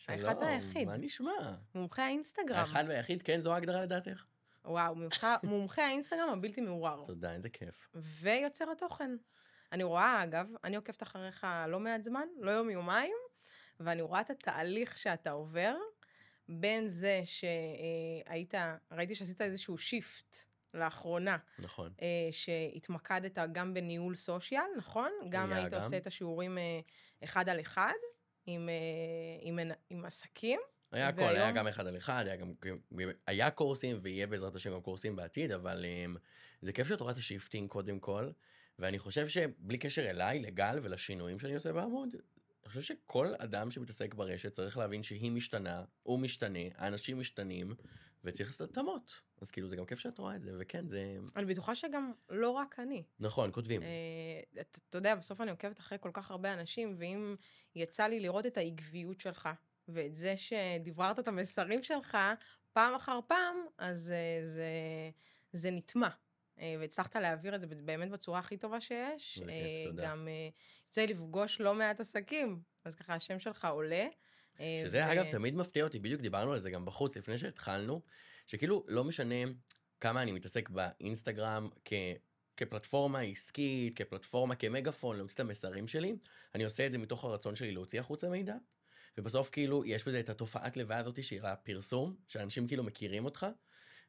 האחד והיחיד. מה נשמע? מומחה האינסטגרם. האחד והיחיד, כן, זו ההגדרה לדעתך? וואו, מומחה האינסטגרם הבלתי מעורר. תודה, איזה כיף. ויוצר התוכן. אני רואה, אגב, אני עוקבת אחריך לא מעט זמן, לא יום-יומיים, ואני רואה את התהליך שאתה עובר, בין זה ראיתי שעשית איזשהו שיפט לאחרונה. נכון. שהתמקדת גם בניהול סושיאל, נכון? גם היית עושה את השיעורים אחד על אחד, עם עסקים. היה הכל, היה גם אחד על אחד, היה קורסים, ויהיה בעזרת השם גם קורסים בעתיד, אבל זה כיף שאת רואה את השיפטינג קודם כל, ואני חושב שבלי קשר אליי, לגל ולשינויים שאני עושה בעמוד, אני חושב שכל אדם שמתעסק ברשת צריך להבין שהיא משתנה, הוא משתנה, האנשים משתנים, וצריך לעשות התאמות. אז כאילו זה גם כיף שאת רואה את זה, וכן, זה... אני בטוחה שגם לא רק אני. נכון, כותבים. אתה יודע, בסוף אני עוקבת אחרי כל כך הרבה אנשים, ואם יצא לי לראות את העקביות שלך, ואת זה שדברת את המסרים שלך פעם אחר פעם, אז זה נטמע. והצלחת להעביר את זה באמת בצורה הכי טובה שיש. זה כיף, תודה. גם יוצא לי לפגוש לא מעט עסקים, אז ככה השם שלך עולה. שזה אגב תמיד מפתיע אותי, בדיוק דיברנו על זה גם בחוץ לפני שהתחלנו, שכאילו לא משנה כמה אני מתעסק באינסטגרם כפלטפורמה עסקית, כפלטפורמה, כמגפון, להוציא את המסרים שלי, אני עושה את זה מתוך הרצון שלי להוציא החוצה מידע, ובסוף כאילו יש בזה את התופעת לבד אותי שהיא הפרסום, שאנשים כאילו מכירים אותך,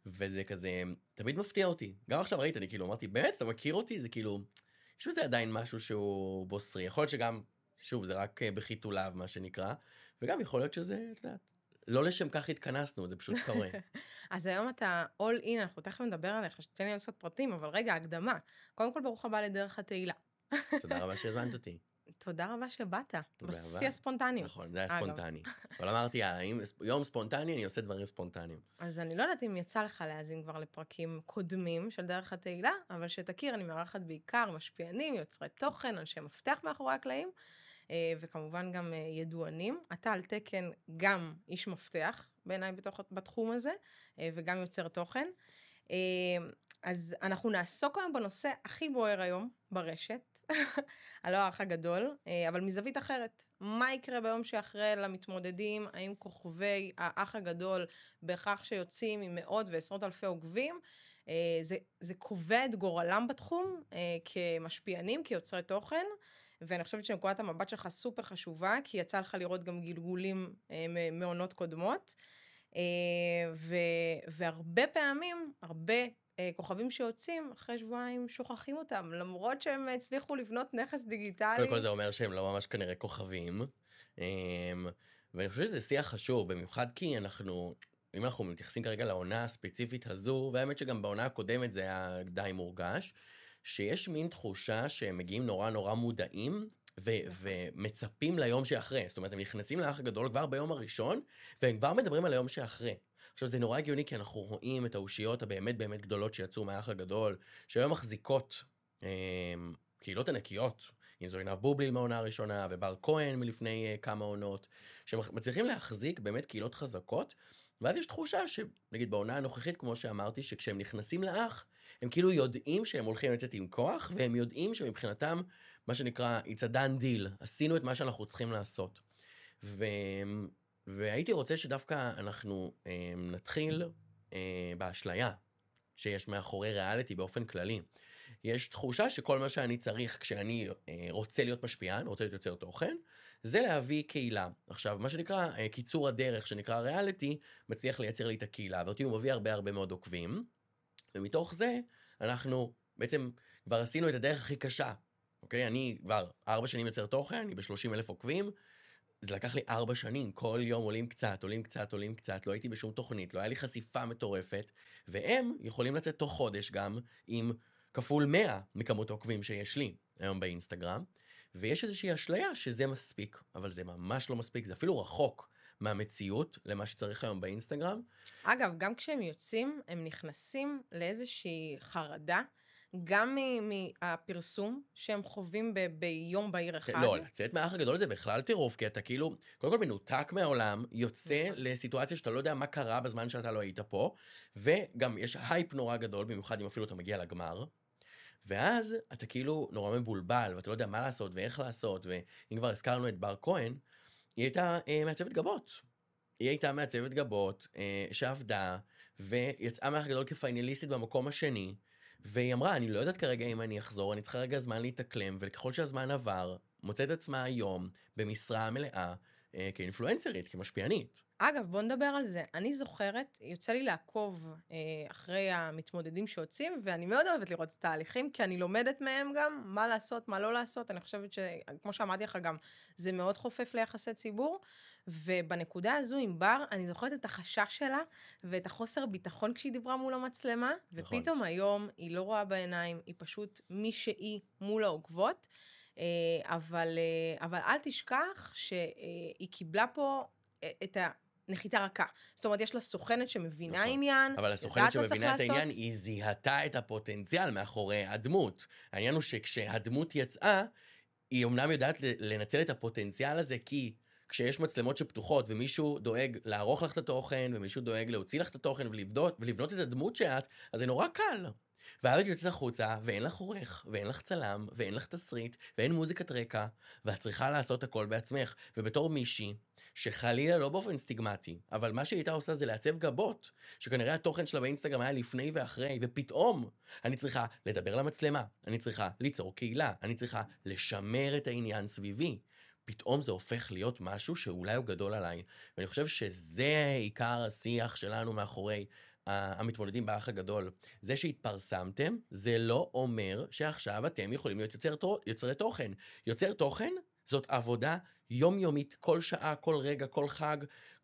וזה כזה, תמיד מפתיע אותי. גם עכשיו ראית, אני כאילו אמרתי, באמת, אתה מכיר אותי? זה כאילו, יש בזה עדיין משהו שהוא בוסרי. יכול להיות שגם, שוב, זה רק בחיתוליו, מה שנקרא, וגם יכול להיות שזה, אתה יודע, לא לשם כך התכנסנו, זה פשוט קורה. אז היום אתה all in, אנחנו תכף נדבר עליך, שתתן לי עוד קצת פרטים, אבל רגע, הקדמה. קודם כל, ברוך הבא לדרך התהילה. תודה רבה שהזמנת אותי. תודה רבה שבאת, בשיא הספונטניות. נכון, זה היה ספונטני. אבל אמרתי, יום ספונטני, אני עושה דברים ספונטניים. אז אני לא יודעת אם יצא לך להאזין כבר לפרקים קודמים של דרך התהילה, אבל שתכיר, אני מארחת בעיקר משפיענים, יוצרי תוכן, אנשי מפתח מאחורי הקלעים, וכמובן גם ידוענים. אתה על תקן גם איש מפתח, בעיניי בתחום הזה, וגם יוצר תוכן. אז אנחנו נעסוק היום בנושא הכי בוער היום ברשת, הלא האח הגדול, אבל מזווית אחרת. מה יקרה ביום שאחרי למתמודדים, האם כוכבי האח הגדול, בכך שיוצאים עם מאות ועשרות אלפי עוקבים, זה קובע את גורלם בתחום, כמשפיענים, כיוצרי תוכן, ואני חושבת שנקודת המבט שלך סופר חשובה, כי יצא לך לראות גם גלגולים מעונות קודמות, והרבה פעמים, הרבה כוכבים שיוצאים, אחרי שבועיים שוכחים אותם, למרות שהם הצליחו לבנות נכס דיגיטלי. קודם כל זה אומר שהם לא ממש כנראה כוכבים, ואני חושב שזה שיח חשוב, במיוחד כי אם אנחנו מתייחסים כרגע לעונה הספציפית הזו, והאמת שגם בעונה הקודמת זה היה די מורגש, שיש מין תחושה שהם מגיעים נורא נורא מודעים, ומצפים ליום שאחרי, זאת אומרת, הם נכנסים לאח הגדול כבר ביום הראשון, והם כבר מדברים על היום שאחרי. עכשיו, זה נורא הגיוני, כי אנחנו רואים את האושיות הבאמת באמת גדולות שיצאו מהאח הגדול, שהיום מחזיקות קהילות ענקיות, אם זו עינב בובליל מהעונה הראשונה, ובר כהן מלפני כמה עונות, שמצליחים להחזיק באמת קהילות חזקות, ואז יש תחושה שנגיד בעונה הנוכחית, כמו שאמרתי, שכשהם נכנסים לאח, הם כאילו יודעים שהם הולכים לצאת עם כוח, והם יודעים שמבחינתם, מה שנקרא, it's a done deal, עשינו את מה שאנחנו צריכים לעשות. והייתי רוצה שדווקא אנחנו נתחיל באשליה, שיש מאחורי ריאליטי באופן כללי. יש תחושה שכל מה שאני צריך כשאני רוצה להיות משפיען, רוצה להיות יוצר תוכן, זה להביא קהילה. עכשיו, מה שנקרא קיצור הדרך, שנקרא ריאליטי, מצליח לייצר לי את הקהילה, ואותי הוא מביא הרבה מאוד עוקבים, ומתוך זה אנחנו בעצם כבר עשינו את הדרך הכי קשה. אוקיי? אני כבר 4 שנים יוצר תוכן, אני ב-30,000 עוקבים, זה לקח לי 4 שנים, כל יום עולים קצת, לא הייתי בשום תוכנית, לא היה לי חשיפה מטורפת, והם יכולים לצאת תוך חודש גם עם כפול 100 מכמות העוקבים שיש לי היום באינסטגרם, ויש איזושהי אשליה שזה מספיק, אבל זה ממש לא מספיק, זה אפילו רחוק מהמציאות למה שצריך היום באינסטגרם. אגב, גם כשהם יוצאים, הם נכנסים לאיזושהי חרדה, גם מהפרסום שהם חווים ביום בהיר אחד. לא, לצאת מהאח הגדול זה בכלל טירוף, כי אתה כאילו, קודם כל מנותק מהעולם, יוצא לסיטואציה שאתה לא יודע מה קרה בזמן שאתה לא היית פה, וגם יש הייפ נורא גדול, במיוחד אם אפילו אתה מגיע לגמר, ואז אתה כאילו נורא מבולבל, ואתה לא יודע מה לעשות ואיך לעשות, ואם כבר הזכרנו את בר כהן, היא הייתה מעצבת גבות. היא הייתה מעצבת גבות שעבדה, ויצאה מאח הגדול כפיינליסטית במקום השני, והיא אמרה, אני לא יודעת כרגע אם אני אחזור, אני צריכה רגע זמן להתאקלם, וככל שהזמן עבר, מוצאת עצמה היום במשרה מלאה, כאינפלואנסרית, כמשפיענית. אגב, בוא נדבר על זה. אני זוכרת, יוצא לי לעקוב אחרי המתמודדים שיוצאים, ואני מאוד אוהבת לראות את התהליכים, כי אני לומדת מהם גם מה לעשות, מה לא לעשות. אני חושבת שכמו שאמרתי לך גם, זה מאוד חופף ליחסי ציבור, ובנקודה הזו עם בר, אני זוכרת את החשש שלה, ואת החוסר ביטחון כשהיא דיברה מול המצלמה, נכון. ופתאום היום היא לא רואה בעיניים, היא פשוט מי שהיא מול העוקבות, אבל אל תשכח שהיא קיבלה פה את הנחיתה רכה. זאת אומרת, יש לה סוכנת שמבינה נכון. עניין, אבל יודעת הסוכנת מה צריך שמבינה את העניין, לעשות. היא זיהתה את הפוטנציאל מאחורי הדמות. העניין הוא שכשהדמות יצאה, היא אמנם יודעת לנצל את הפוטנציאל הזה, כי כשיש מצלמות שפתוחות, ומישהו דואג לערוך לך את התוכן, ומישהו דואג להוציא לך את התוכן, ולבנות את הדמות שאת, אז זה נורא קל. ואז את יוצאת החוצה, ואין לך עורך, ואין לך צלם, ואין לך תסריט, ואין מוזיקת רקע, ואת צריכה לעשות הכל בעצמך. ובתור מישהי, שחלילה לא באופן סטיגמטי, אבל מה שהיא הייתה עושה זה לעצב גבות, שכנראה התוכן שלה באינסטגרם היה לפני ואחרי, ופתאום אני צריכה לדבר למצלמה, אני צריכה ליצור קהילה, אני צריכה לשמר את העניין סביבי. פתאום זה הופך להיות משהו שאולי הוא גדול עליי. ואני חושב שזה עיקר השיח שלנו מאחורי המתמודדים באח הגדול. זה שהתפרסמתם, זה לא אומר שעכשיו אתם יכולים להיות יוצרי תוכן. יוצר תוכן זאת עבודה יומיומית, כל שעה, כל רגע, כל חג.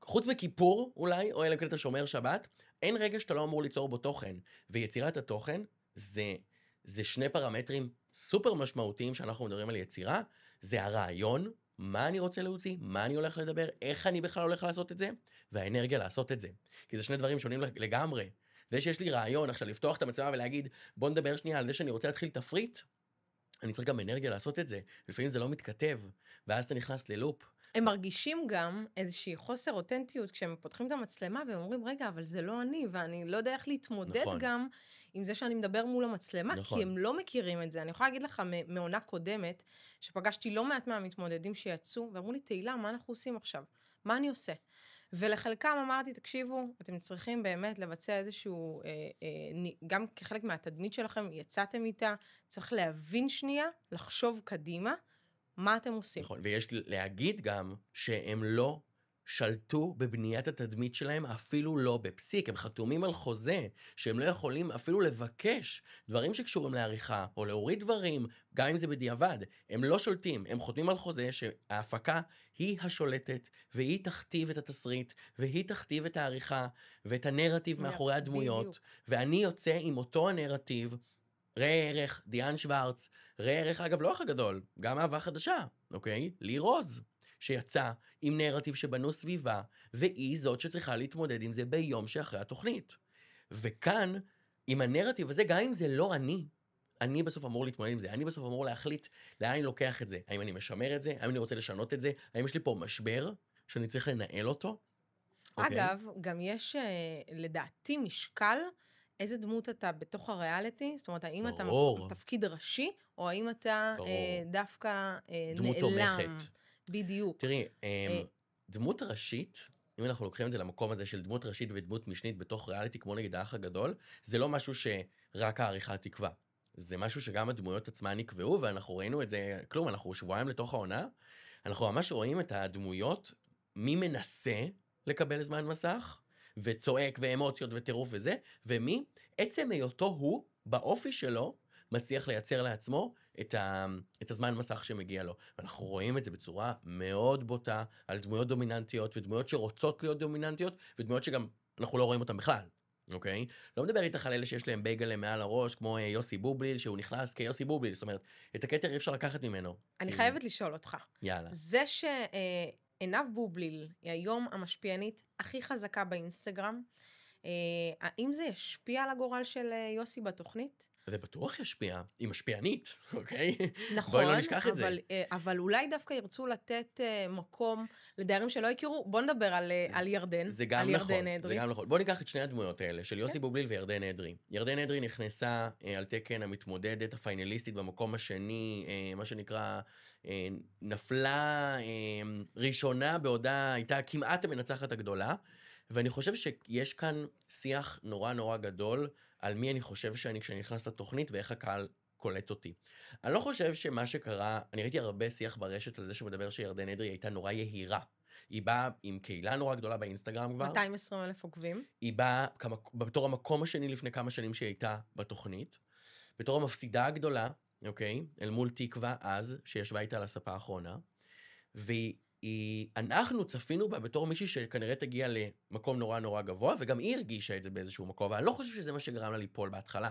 חוץ מכיפור אולי, או אלא אם כן אתה שומר שבת, אין רגע שאתה לא אמור ליצור בו תוכן. ויצירת התוכן זה שני פרמטרים סופר משמעותיים שאנחנו מדברים על יצירה. זה הרעיון, מה אני רוצה להוציא, מה אני הולך לדבר, איך אני בכלל הולך לעשות את זה, והאנרגיה לעשות את זה. כי זה שני דברים שונים לגמרי. זה שיש לי רעיון עכשיו לפתוח את המצלמה ולהגיד, בוא נדבר שנייה על זה שאני רוצה להתחיל תפריט, אני צריך גם אנרגיה לעשות את זה. לפעמים זה לא מתכתב, ואז אתה נכנס ללופ. הם מרגישים גם איזושהי חוסר אותנטיות כשהם פותחים את המצלמה, והם אומרים, רגע, אבל זה לא אני, ואני לא יודע איך להתמודד נכון. גם עם זה שאני מדבר מול המצלמה, נכון. כי הם לא מכירים את זה. אני יכולה להגיד לך מעונה קודמת, שפגשתי לא מעט מהמתמודדים שיצאו, ואמרו לי, תהילה, מה אנחנו עושים עכשיו? מה אני עושה? ולחלקם אמרתי, תקשיבו, אתם צריכים באמת לבצע איזשהו, גם כחלק מהתדמית שלכם, יצאתם איתה, צריך להבין שנייה, לחשוב קדימה, מה אתם עושים? נכון, ויש להגיד גם שהם לא שלטו בבניית התדמית שלהם, אפילו לא בפסיק. הם חתומים על חוזה שהם לא יכולים אפילו לבקש דברים שקשורים לעריכה, או להוריד דברים, גם אם זה בדיעבד. הם לא שולטים, הם חותמים על חוזה שההפקה היא השולטת, והיא תכתיב את התסריט, והיא תכתיב את העריכה, ואת הנרטיב מאחורי הדמויות. בדיוק. ואני יוצא עם אותו הנרטיב, ראה ערך, דיאן שוורץ, ראה ערך, אגב, לא אח הגדול, גם אהבה חדשה, אוקיי? לי רוז, שיצא עם נרטיב שבנו סביבה, והיא זאת שצריכה להתמודד עם זה ביום שאחרי התוכנית. וכאן, עם הנרטיב הזה, גם אם זה לא אני בסוף אמור להתמודד עם זה, אני בסוף אמור להחליט לאן אני לוקח את זה, האם אני משמר את זה, האם אני רוצה לשנות את זה, האם יש לי פה משבר שאני צריך לנהל אותו. אגב, גם יש לדעתי משקל, איזה דמות אתה בתוך הריאליטי? זאת אומרת, האם אתה תפקיד ראשי, או האם אתה דווקא דמות נעלם? תומכת. בדיוק. תראי, דמות ראשית, אם אנחנו לוקחים את זה למקום הזה של דמות ראשית ודמות משנית בתוך ריאליטי, כמו נגיד האח הגדול, זה לא משהו שרק העריכה תקבע. זה משהו שגם הדמויות עצמן נקבעו, ואנחנו ראינו את זה, כלום, אנחנו שבועיים לתוך העונה, אנחנו ממש רואים את הדמויות, מי מנסה לקבל זמן מסך, וצועק ואמוציות וטירוף וזה, ומי, עצם היותו הוא, באופי שלו, מצליח לייצר לעצמו את הזמן מסך שמגיע לו. ואנחנו רואים את זה בצורה מאוד בוטה, על דמויות דומיננטיות, ודמויות שרוצות להיות דומיננטיות, ודמויות שגם אנחנו לא רואים אותן בכלל, אוקיי? לא מדבר איתך על אלה שיש להם בייגלה מעל הראש, כמו יוסי בובליל, שהוא נכנס כיוסי בובליל, זאת אומרת, את הכתר אי אפשר לקחת ממנו. אני חייבת לשאול אותך. יאללה. זה עינב בובליל היא היום המשפיענית הכי חזקה באינסטגרם, האם זה ישפיע על הגורל של יוסי בתוכנית? זה בטוח ישפיע, היא משפיענית, אוקיי? נכון, בואי לא נשכח את זה. אבל אולי דווקא ירצו לתת מקום לדיירים שלא הכירו. בוא נדבר על ירדן, זה גם על נכון, ירדן זה אדרי. גם נכון. בוא ניקח את שני הדמויות האלה, של יוסי כן. בובליל וירדן אדרי. ירדן אדרי נכנסה על תקן המתמודדת הפיינליסטית במקום השני, מה שנקרא, נפלה ראשונה בעודה, הייתה כמעט המנצחת הגדולה, ואני חושב שיש כאן שיח נורא נורא גדול, על מי אני חושב כשאני נכנס לתוכנית ואיך הקהל קולט אותי. אני לא חושב שמה שקרה, אני ראיתי הרבה שיח ברשת על זה שמדבר שירדן אדרי הייתה נורא יהירה. היא באה עם קהילה נורא גדולה באינסטגרם כבר. 220,000 עוקבים. היא באה בתור המקום השני לפני כמה שנים שהיא הייתה בתוכנית. בתור המפסידה הגדולה, אוקיי? אל מול תקווה אז, שישבה איתה על הספה האחרונה. אנחנו צפינו בה בתור מישהי שכנראה תגיע למקום נורא נורא גבוה, וגם היא הרגישה את זה באיזשהו מקום, אבל אני לא חושב שזה מה שגרם לה ליפול בהתחלה.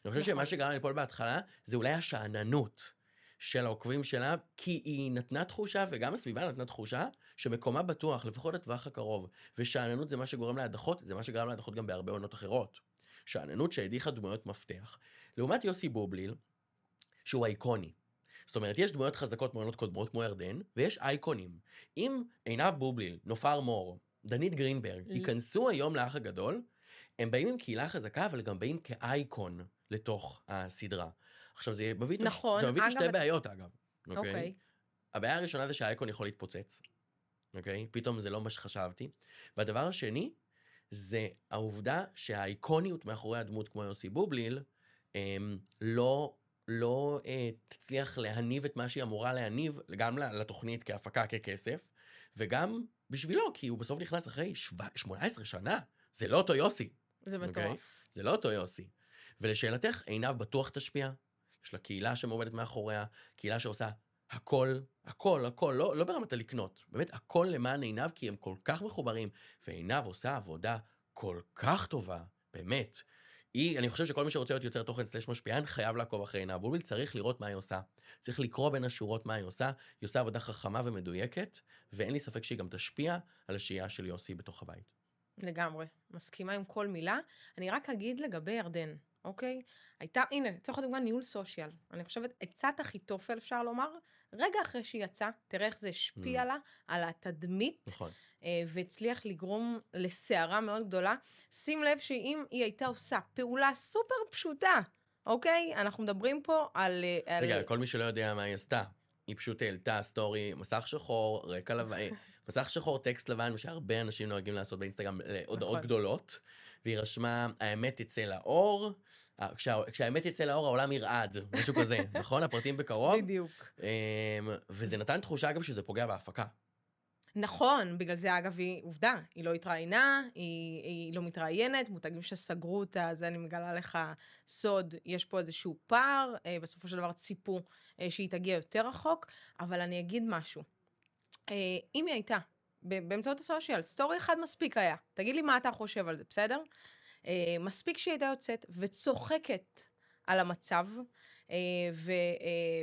אני חושב שמה שגרם לה ליפול בהתחלה, זה אולי השעננות של העוקבים שלה, כי היא נתנה תחושה, וגם הסביבה נתנה תחושה, שמקומה בטוח, לפחות לטווח הקרוב, ושעננות זה מה שגורם להדחות, זה מה שגרם להדחות גם בהרבה עונות אחרות. שעננות שהדיחה דמויות מפתח. לעומת יוסי בובליל, שהוא אייקוני. זאת אומרת, יש דמויות חזקות מעונות קודמות כמו ירדן, ויש אייקונים. אם עינב בובליל, נופר מור, דנית גרינברג, ייכנסו היום לאח הגדול, הם באים עם קהילה חזקה, אבל גם באים כאייקון לתוך הסדרה. עכשיו, זה מביא נכון, איתו שתי בעיות, אגב. אוקיי. הבעיה הראשונה זה שהאייקון יכול להתפוצץ. אוקיי? פתאום זה לא מה שחשבתי. והדבר השני, זה העובדה שהאייקוניות מאחורי הדמות כמו יוסי בובליל, לא תצליח להניב את מה שהיא אמורה להניב, גם לתוכנית כהפקה, ככסף, וגם בשבילו, כי הוא בסוף נכנס אחרי 18 שנה. זה לא אותו יוסי. זה מטורף. זה לא אותו יוסי. ולשאלתך, עינב בטוח תשפיע. יש לה קהילה שמעומדת מאחוריה, קהילה שעושה הכל, לא ברמת הלקנות, באמת הכל למען עינב, כי הם כל כך מחוברים, ועינב עושה עבודה כל כך טובה, באמת. אני חושב שכל מי שרוצה להיות יוצר תוכן / משפיען, חייב לעקוב אחרי עינב בובליל, צריך לראות מה היא עושה. צריך לקרוא בין השורות מה היא עושה, היא עושה עבודה חכמה ומדויקת, ואין לי ספק שהיא גם תשפיע על השהייה של יוסי בתוך הבית. לגמרי, מסכימה עם כל מילה. אני רק אגיד לגבי ירדן, אוקיי? הנה, צריך לדוגמה ניהול סושיאל. אני חושבת, עצת אחיתופל אפשר לומר, רגע אחרי שהיא יצאה, תראה איך זה השפיע לה, על התדמית, נכון. והצליח לגרום לסערה מאוד גדולה. שים לב שאם היא הייתה עושה פעולה סופר פשוטה, אוקיי? אנחנו מדברים פה על... רגע, כל מי שלא יודע מה היא עשתה, היא פשוט העלתה סטורי, מסך שחור, רקע לבן, מסך שחור, טקסט לבן, מה שהרבה אנשים נוהגים לעשות באינסטגרם להודעות גדולות, והיא רשמה, האמת תצא לאור, כשהאמת יצא לאור, העולם ירעד, משהו כזה, נכון? הפרטים בקרוב. בדיוק. וזה נתן תחושה, אגב, שזה פוגע בהפקה. נכון, בגלל זה, אגב, היא עובדה, היא לא התראיינה, היא לא מתראיינת, מותגים שסגרו אותה, זה אני מגלה לך סוד, יש פה איזשהו פער, בסופו של דבר ציפו שהיא תגיע יותר רחוק, אבל אני אגיד משהו. אם היא הייתה, באמצעות הסושיאל, סטורי אחד מספיק היה, תגיד לי מה אתה חושב על זה, בסדר? מספיק שהיא הייתה יוצאת וצוחקת על המצב,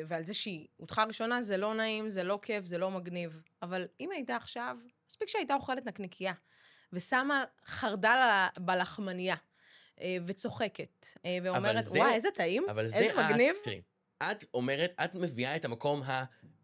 ועל זה שהיא הותחה ראשונה, זה לא נעים, זה לא כיף, זה לא מגניב. אבל אם הייתה עכשיו, מספיק שהייתה אוכלת נקניקיה, ושמה חרדל בלחמניה, וצוחקת, ואומרת, וואי, איזה טעים, איזה מגניב. תראי, את אומרת, את מביאה את המקום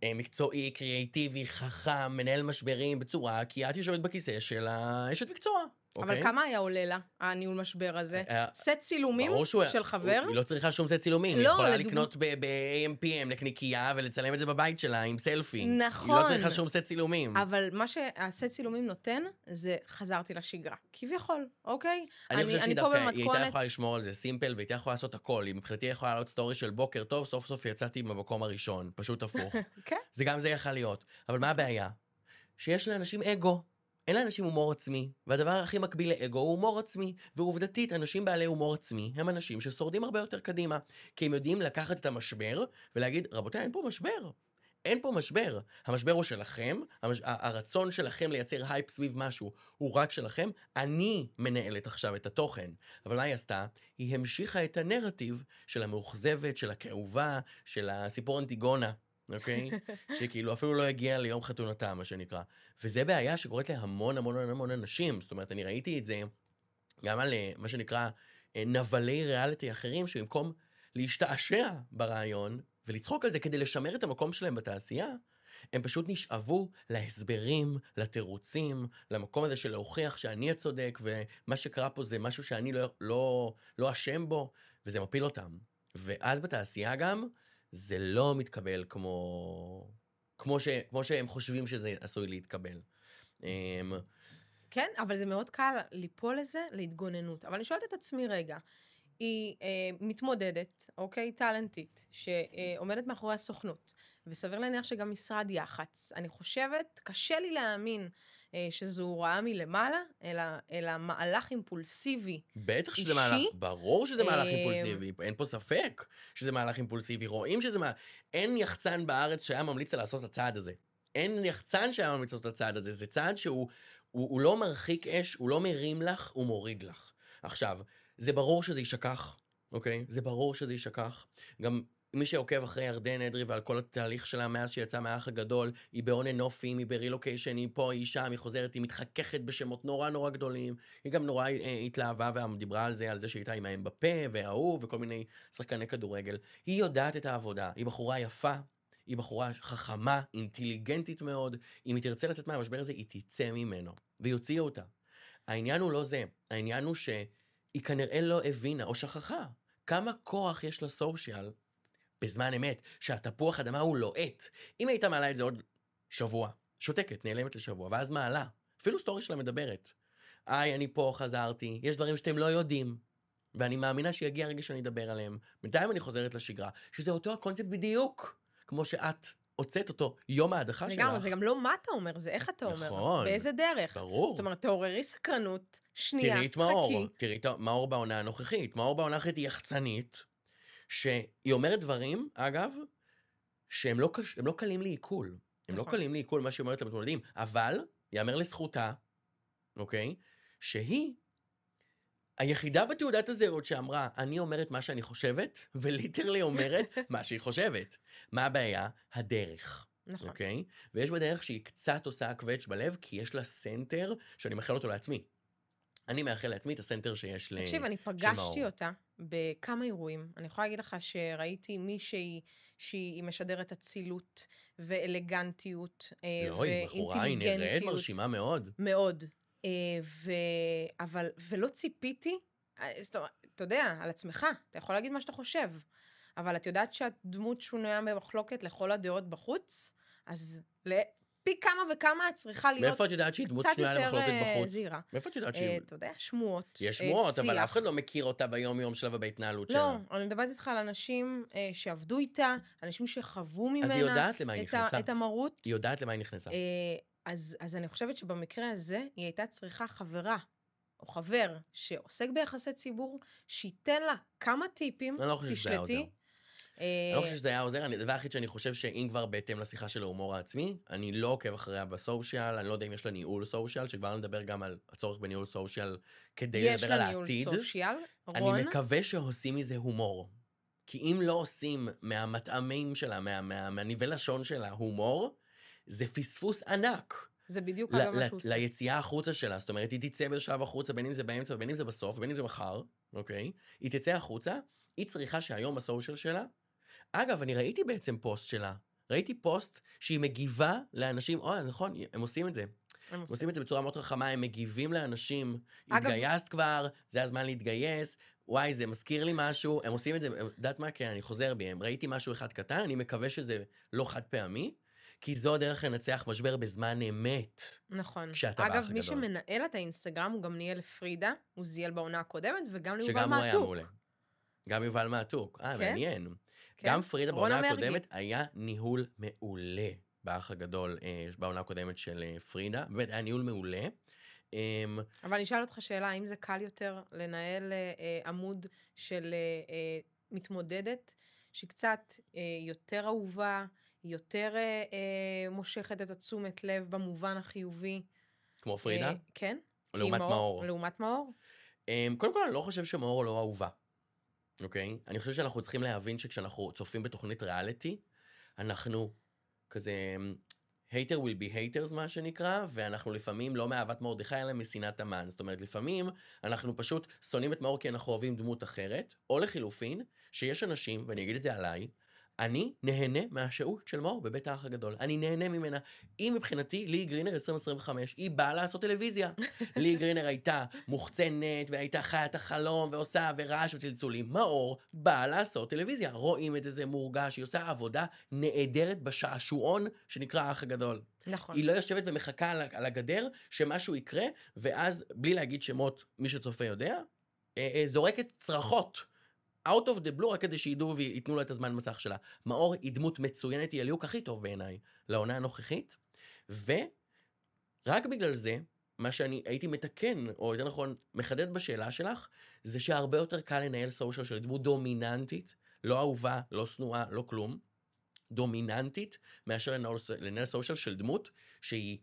המקצועי, קריאטיבי, חכם, מנהל משברים בצורה, כי את יושבת בכיסא של האשת מקצוע. אבל כמה היה עולה לה, הניהול משבר הזה? סט צילומים של חבר? היא לא צריכה שום סט צילומים, היא יכולה לקנות ב-AMPM נקניקייה ולצלם את זה בבית שלה עם סלפי. נכון. היא לא צריכה שום סט צילומים. אבל מה שהסט צילומים נותן, זה חזרתי לשגרה. כביכול, אוקיי? אני חושב שהיא דווקא, היא הייתה יכולה לשמור על זה סימפל, והיא הייתה יכולה לעשות הכל. היא מבחינתי יכולה לעלות סטורי של בוקר טוב, סוף סוף יצאתי במקום הראשון, פשוט הפוך. זה גם זה יכול להיות. אבל מה הבעיה? שיש לאנשים אגו. אין לאנשים הומור עצמי, והדבר הכי מקביל לאגו הוא הומור עצמי, ועובדתית, אנשים בעלי הומור עצמי הם אנשים ששורדים הרבה יותר קדימה, כי הם יודעים לקחת את המשבר ולהגיד, רבותיי, אין פה משבר. אין פה משבר. המשבר הוא שלכם, הרצון שלכם לייצר הייפ סביב משהו הוא רק שלכם, אני מנהלת עכשיו את התוכן. אבל מה היא עשתה? היא המשיכה את הנרטיב של המאוכזבת, של הכאובה, של הסיפור אנטיגונה. אוקיי? שכאילו אפילו לא הגיע ליום חתונתה, מה שנקרא. וזה בעיה שקורית להמון המון המון אנשים. זאת אומרת, אני ראיתי את זה גם על מה שנקרא נבלי ריאליטי אחרים, שבמקום להשתעשע ברעיון ולצחוק על זה כדי לשמר את המקום שלהם בתעשייה, הם פשוט נשאבו להסברים, לתירוצים, למקום הזה של להוכיח שאני הצודק, ומה שקרה פה זה משהו שאני לא אשם בו, וזה מפיל אותם. ואז בתעשייה גם, זה לא מתקבל כמו שהם חושבים שזה עשוי להתקבל. כן, אבל זה מאוד קל ליפול לזה, להתגוננות. אבל אני שואלת את עצמי רגע, היא מתמודדת, אוקיי, טלנטית, שעומדת מאחורי הסוכנות, וסביר להניח שגם משרד יח"צ. אני חושבת, קשה לי להאמין שזו הוראה מלמעלה, אלא מהלך אימפולסיבי. בטח שזה מהלך, ברור שזה מהלך אימפולסיבי, אין פה ספק שזה מהלך אימפולסיבי, רואים שזה אין יחצן בארץ שהיה ממליץ לעשות את הצעד הזה. אין יחצן שהיה ממליץ לעשות את הצעד הזה, זה צעד שהוא לא מרחיק אש, הוא לא מרים לך, הוא מוריד לך. עכשיו, זה ברור שזה יישכח, אוקיי? זה ברור שזה יישכח. גם מי שעוקב אחרי ירדן אדרי ועל כל התהליך שלה מאז שיצאה מהאח הגדול, היא בעונה נופים, היא ברילוקיישן, היא פה, היא שם, היא חוזרת, היא מתחככת בשמות נורא נורא גדולים, היא גם נורא התלהבה ודיברה על זה שהייתה עם האם בפה והאהוב וכל מיני שחקני כדורגל. היא יודעת את העבודה, היא בחורה יפה, היא בחורה חכמה, אינטליגנטית מאוד, אם היא תרצה לצאת מהמשבר הזה, היא תצא ממנו, ויוציאו אותה. העניין הוא לא זה, העניין הוא שהיא כנראה לא הבינה או שכחה כמה כוח יש לסושיאל בזמן אמת, שהתפוח אדמה הוא לוהט. אם הייתה מעלה את זה עוד שבוע, שותקת, נעלמת לשבוע, ואז מעלה, אפילו סטורי שלה מדברת. אני פה, חזרתי, יש דברים שאתם לא יודעים, ואני מאמינה שיגיע רגע שאני אדבר עליהם. בינתיים אני חוזרת לשגרה, שזה אותו הקונספט בדיוק, כמו שאת הוצאת אותו יום ההדחה שלך. לגמרי, זה גם לא מה אתה אומר, זה איך אתה אומר. נכון. באיזה דרך. ברור. זאת אומרת, תעוררי סקרנות, שנייה, תראי את מאור, תראי את מאור בעונה הנוכחית. מאור בעונה הנוכחית היא יחצנית, שהיא אומרת דברים, אגב, שהם לא קלים לעיכול. הם לא קלים לעיכול מה שהיא אומרת למתמודדים, אבל יאמר לזכותה, אוקיי, שהיא היחידה בתעודת הזהות שאמרה, אני אומרת מה שאני חושבת, וליטרלי אומרת מה שהיא חושבת. מה הבעיה? הדרך. נכון. אוקיי? ויש בדרך שהיא קצת עושה קווץ' בלב, כי יש לה סנטר שאני מאחל אותו לעצמי. אני מאחל לעצמי את הסנטר שיש למאור. תקשיב, אני פגשתי אותה בכמה אירועים. אני יכולה להגיד לך שראיתי מישהי שהיא משדרת אצילות ואלגנטיות לא, היא בחורה, היא נראית מרשימה מאוד. מאוד. ולא ציפיתי, אתה יודע, על עצמך, אתה יכול להגיד מה שאתה חושב, אבל את יודעת שהדמות שונויה במחלוקת לכל הדעות בחוץ, אז פי כמה וכמה את צריכה להיות מאיפה את יודעת שהיא דמות שנויה למחלוקת בחוץ? זהירה. מאיפה את יודעת שהיא? אתה יודע, שמועות. יש שמועות, אבל אף אחד לא מכיר אותה ביום-יום שלה ובהתנהלות שלה. לא, אני מדברת איתך על אנשים שעבדו איתה, אנשים שחוו ממנה. אז היא יודעת למה היא נכנסה. את המרות. היא יודעת למה היא נכנסה. אז אני חושבת שבמקרה הזה, היא הייתה צריכה חברה, או חבר, שעוסק ביחסי ציבור, שייתן לה כמה טיפים, אני לא חושב שזה היה עוזר. תשלטי. אני לא חושב שזה היה עוזר, הדבר היחיד שאני חושב שאם כבר בהתאם לשיחה של ההומור העצמי, אני לא עוקב אחריה בסושיאל, אני לא יודע אם יש לה ניהול סושיאל, שכבר נדבר גם על הצורך בניהול סושיאל, כדי לדבר על העתיד. יש לה ניהול סושיאל, אני רון. מקווה שעושים מזה הומור. כי אם לא עושים מהמטעמים שלה, מהניבל לשון שלה, הומור, זה פספוס ענק. זה בדיוק מה שהוא עושה. ליציאה החוצה שלה, זאת אומרת, היא תצא בשלב החוצה, בין אם זה באמצע, בין אם זה בסוף, בין אם זה מחר, אוקיי? היא תצא החוצה, היא צריכה שהיום בסושיאל שלה, אגב, אני ראיתי בעצם פוסט שלה, ראיתי פוסט שהיא מגיבה לאנשים, נכון, הם עושים את זה. הם עושים את זה בצורה מאוד רחמה, הם מגיבים לאנשים, התגייסת כבר, זה הזמן להתגייס, וואי, זה מזכיר לי משהו, הם עושים את זה, יודעת מה? כן, אני חוזר בי, ראיתי משהו אחד קטן, אני מקווה שזה לא חד פעמי, כי זו הדרך לנצח משבר בזמן אמת. נכון. כשאתה באח הגדול. אגב, מי שמנהל את האינסטגרם, הוא גם ניהל לפרידה, הוא זייל בעונה הקודמת, וגם ליובל שגם הוא היה מעתוק. מעולה. גם יובל מעתוק. מעניין. כן? גם פרידה בעונה הקודמת היה ניהול מעולה. באח הגדול, בעונה הקודמת של פרידה. באמת, היה ניהול מעולה. אבל אני אשאל אותך שאלה, האם זה קל יותר לנהל עמוד של מתמודדת, שקצת יותר אהובה, יותר מושכת את התשומת לב במובן החיובי? כמו פרידה? כן. לעומת מאור. לעומת מאור? קודם כל, אני לא חושב שמאור לא אהובה. אוקיי? אני חושב שאנחנו צריכים להבין שכשאנחנו צופים בתוכנית ריאליטי, אנחנו כזה hater will be haters, מה שנקרא, ואנחנו לפעמים לא מאהבת מרדכי, אלא משנאת המן. זאת אומרת, לפעמים אנחנו פשוט שונאים את מאור כי אנחנו אוהבים דמות אחרת, או לחילופין, שיש אנשים, ואני אגיד את זה עליי, אני נהנה מהשהות של מאור בבית האח הגדול. אני נהנה ממנה. היא מבחינתי, לי גרינר 2025, היא באה לעשות טלוויזיה. לי גרינר הייתה מוחצנת, והייתה חיה את החלום, ועושה ורעש וצלצולים. מאור באה לעשות טלוויזיה. רואים את זה, זה מורגש, היא עושה עבודה נהדרת בשעשועון שנקרא האח הגדול. נכון. היא לא יושבת ומחכה על הגדר שמשהו יקרה, ואז, בלי להגיד שמות, מי שצופה יודע, זורקת צרחות. out of the blue, רק כדי שידעו ויתנו לו את הזמן מסך שלה. מאור היא דמות מצוינת, היא הליהוק הכי טוב בעיניי, לעונה הנוכחית, ורק בגלל זה, מה שאני הייתי מתקן, או יותר נכון, מחדד בשאלה שלך, זה שהרבה יותר קל לנהל סושיאל של דמות דומיננטית, לא אהובה, לא שנואה, לא כלום, דומיננטית, מאשר לנהל סושיאל של דמות שהיא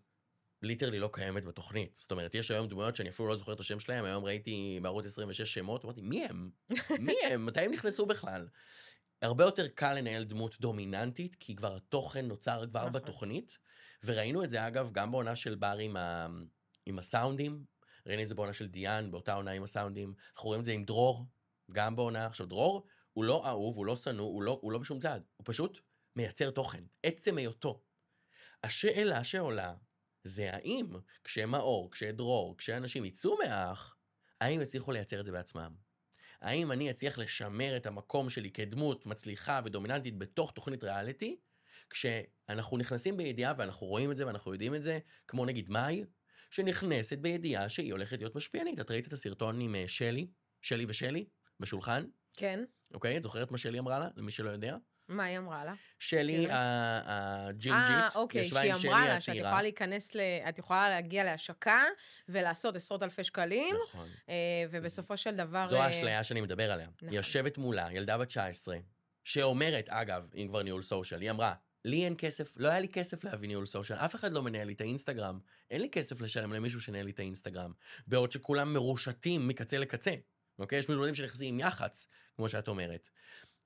ליטרלי לא קיימת בתוכנית. זאת אומרת, יש היום דמויות שאני אפילו לא זוכר את השם שלהם, היום ראיתי בערוץ 26 שמות, אמרתי, מי הם? מי הם? מתי הם נכנסו בכלל? הרבה יותר קל לנהל דמות דומיננטית, כי כבר התוכן נוצר כבר בתוכנית, וראינו את זה אגב גם בעונה של בר עם הסאונדים, ראינו את זה בעונה של דיאן, באותה עונה עם הסאונדים, אנחנו רואים את זה עם דרור, גם בעונה. עכשיו דרור, הוא לא אהוב, הוא לא שנוא, הוא לא בשום צעד, הוא פשוט מייצר תוכן, עצם היותו. השאלה שעולה, זה האם כשמאור, כשדרור, כשאנשים יצאו מהאח, האם יצליחו לייצר את זה בעצמם? האם אני אצליח לשמר את המקום שלי כדמות מצליחה ודומיננטית בתוך תוכנית ריאליטי, כשאנחנו נכנסים בידיעה ואנחנו רואים את זה ואנחנו יודעים את זה, כמו נגיד מאי, שנכנסת בידיעה שהיא הולכת להיות משפיענית. את ראית את הסרטון עם שלי ושלי, בשולחן? כן. אוקיי, את זוכרת מה שלי אמרה לה, למי שלא יודע? מה היא אמרה לה? שלי הג'ינג'ית, אוקיי, ישבה שהיא עם שלי אמרה לה שאת הצעירה. יכולה להיכנס, את יכולה להגיע להשקה ולעשות עשרות אלפי שקלים, נכון. ובסופו של דבר... זו האשליה שאני מדבר עליה. נכון. היא יושבת מולה, ילדה בת 19, שאומרת, אגב, אם כבר ניהול סושיאל, היא אמרה, לי אין כסף, לא היה לי כסף להביא ניהול סושיאל, אף אחד לא מנהל לי את האינסטגרם, אין לי כסף לשלם למישהו שנהל לי את האינסטגרם, בעוד שכולם מרושתים מקצה לקצה, אוקיי? יש מילודים שנכנסים עם יח"צ, כמו שאת אומרת.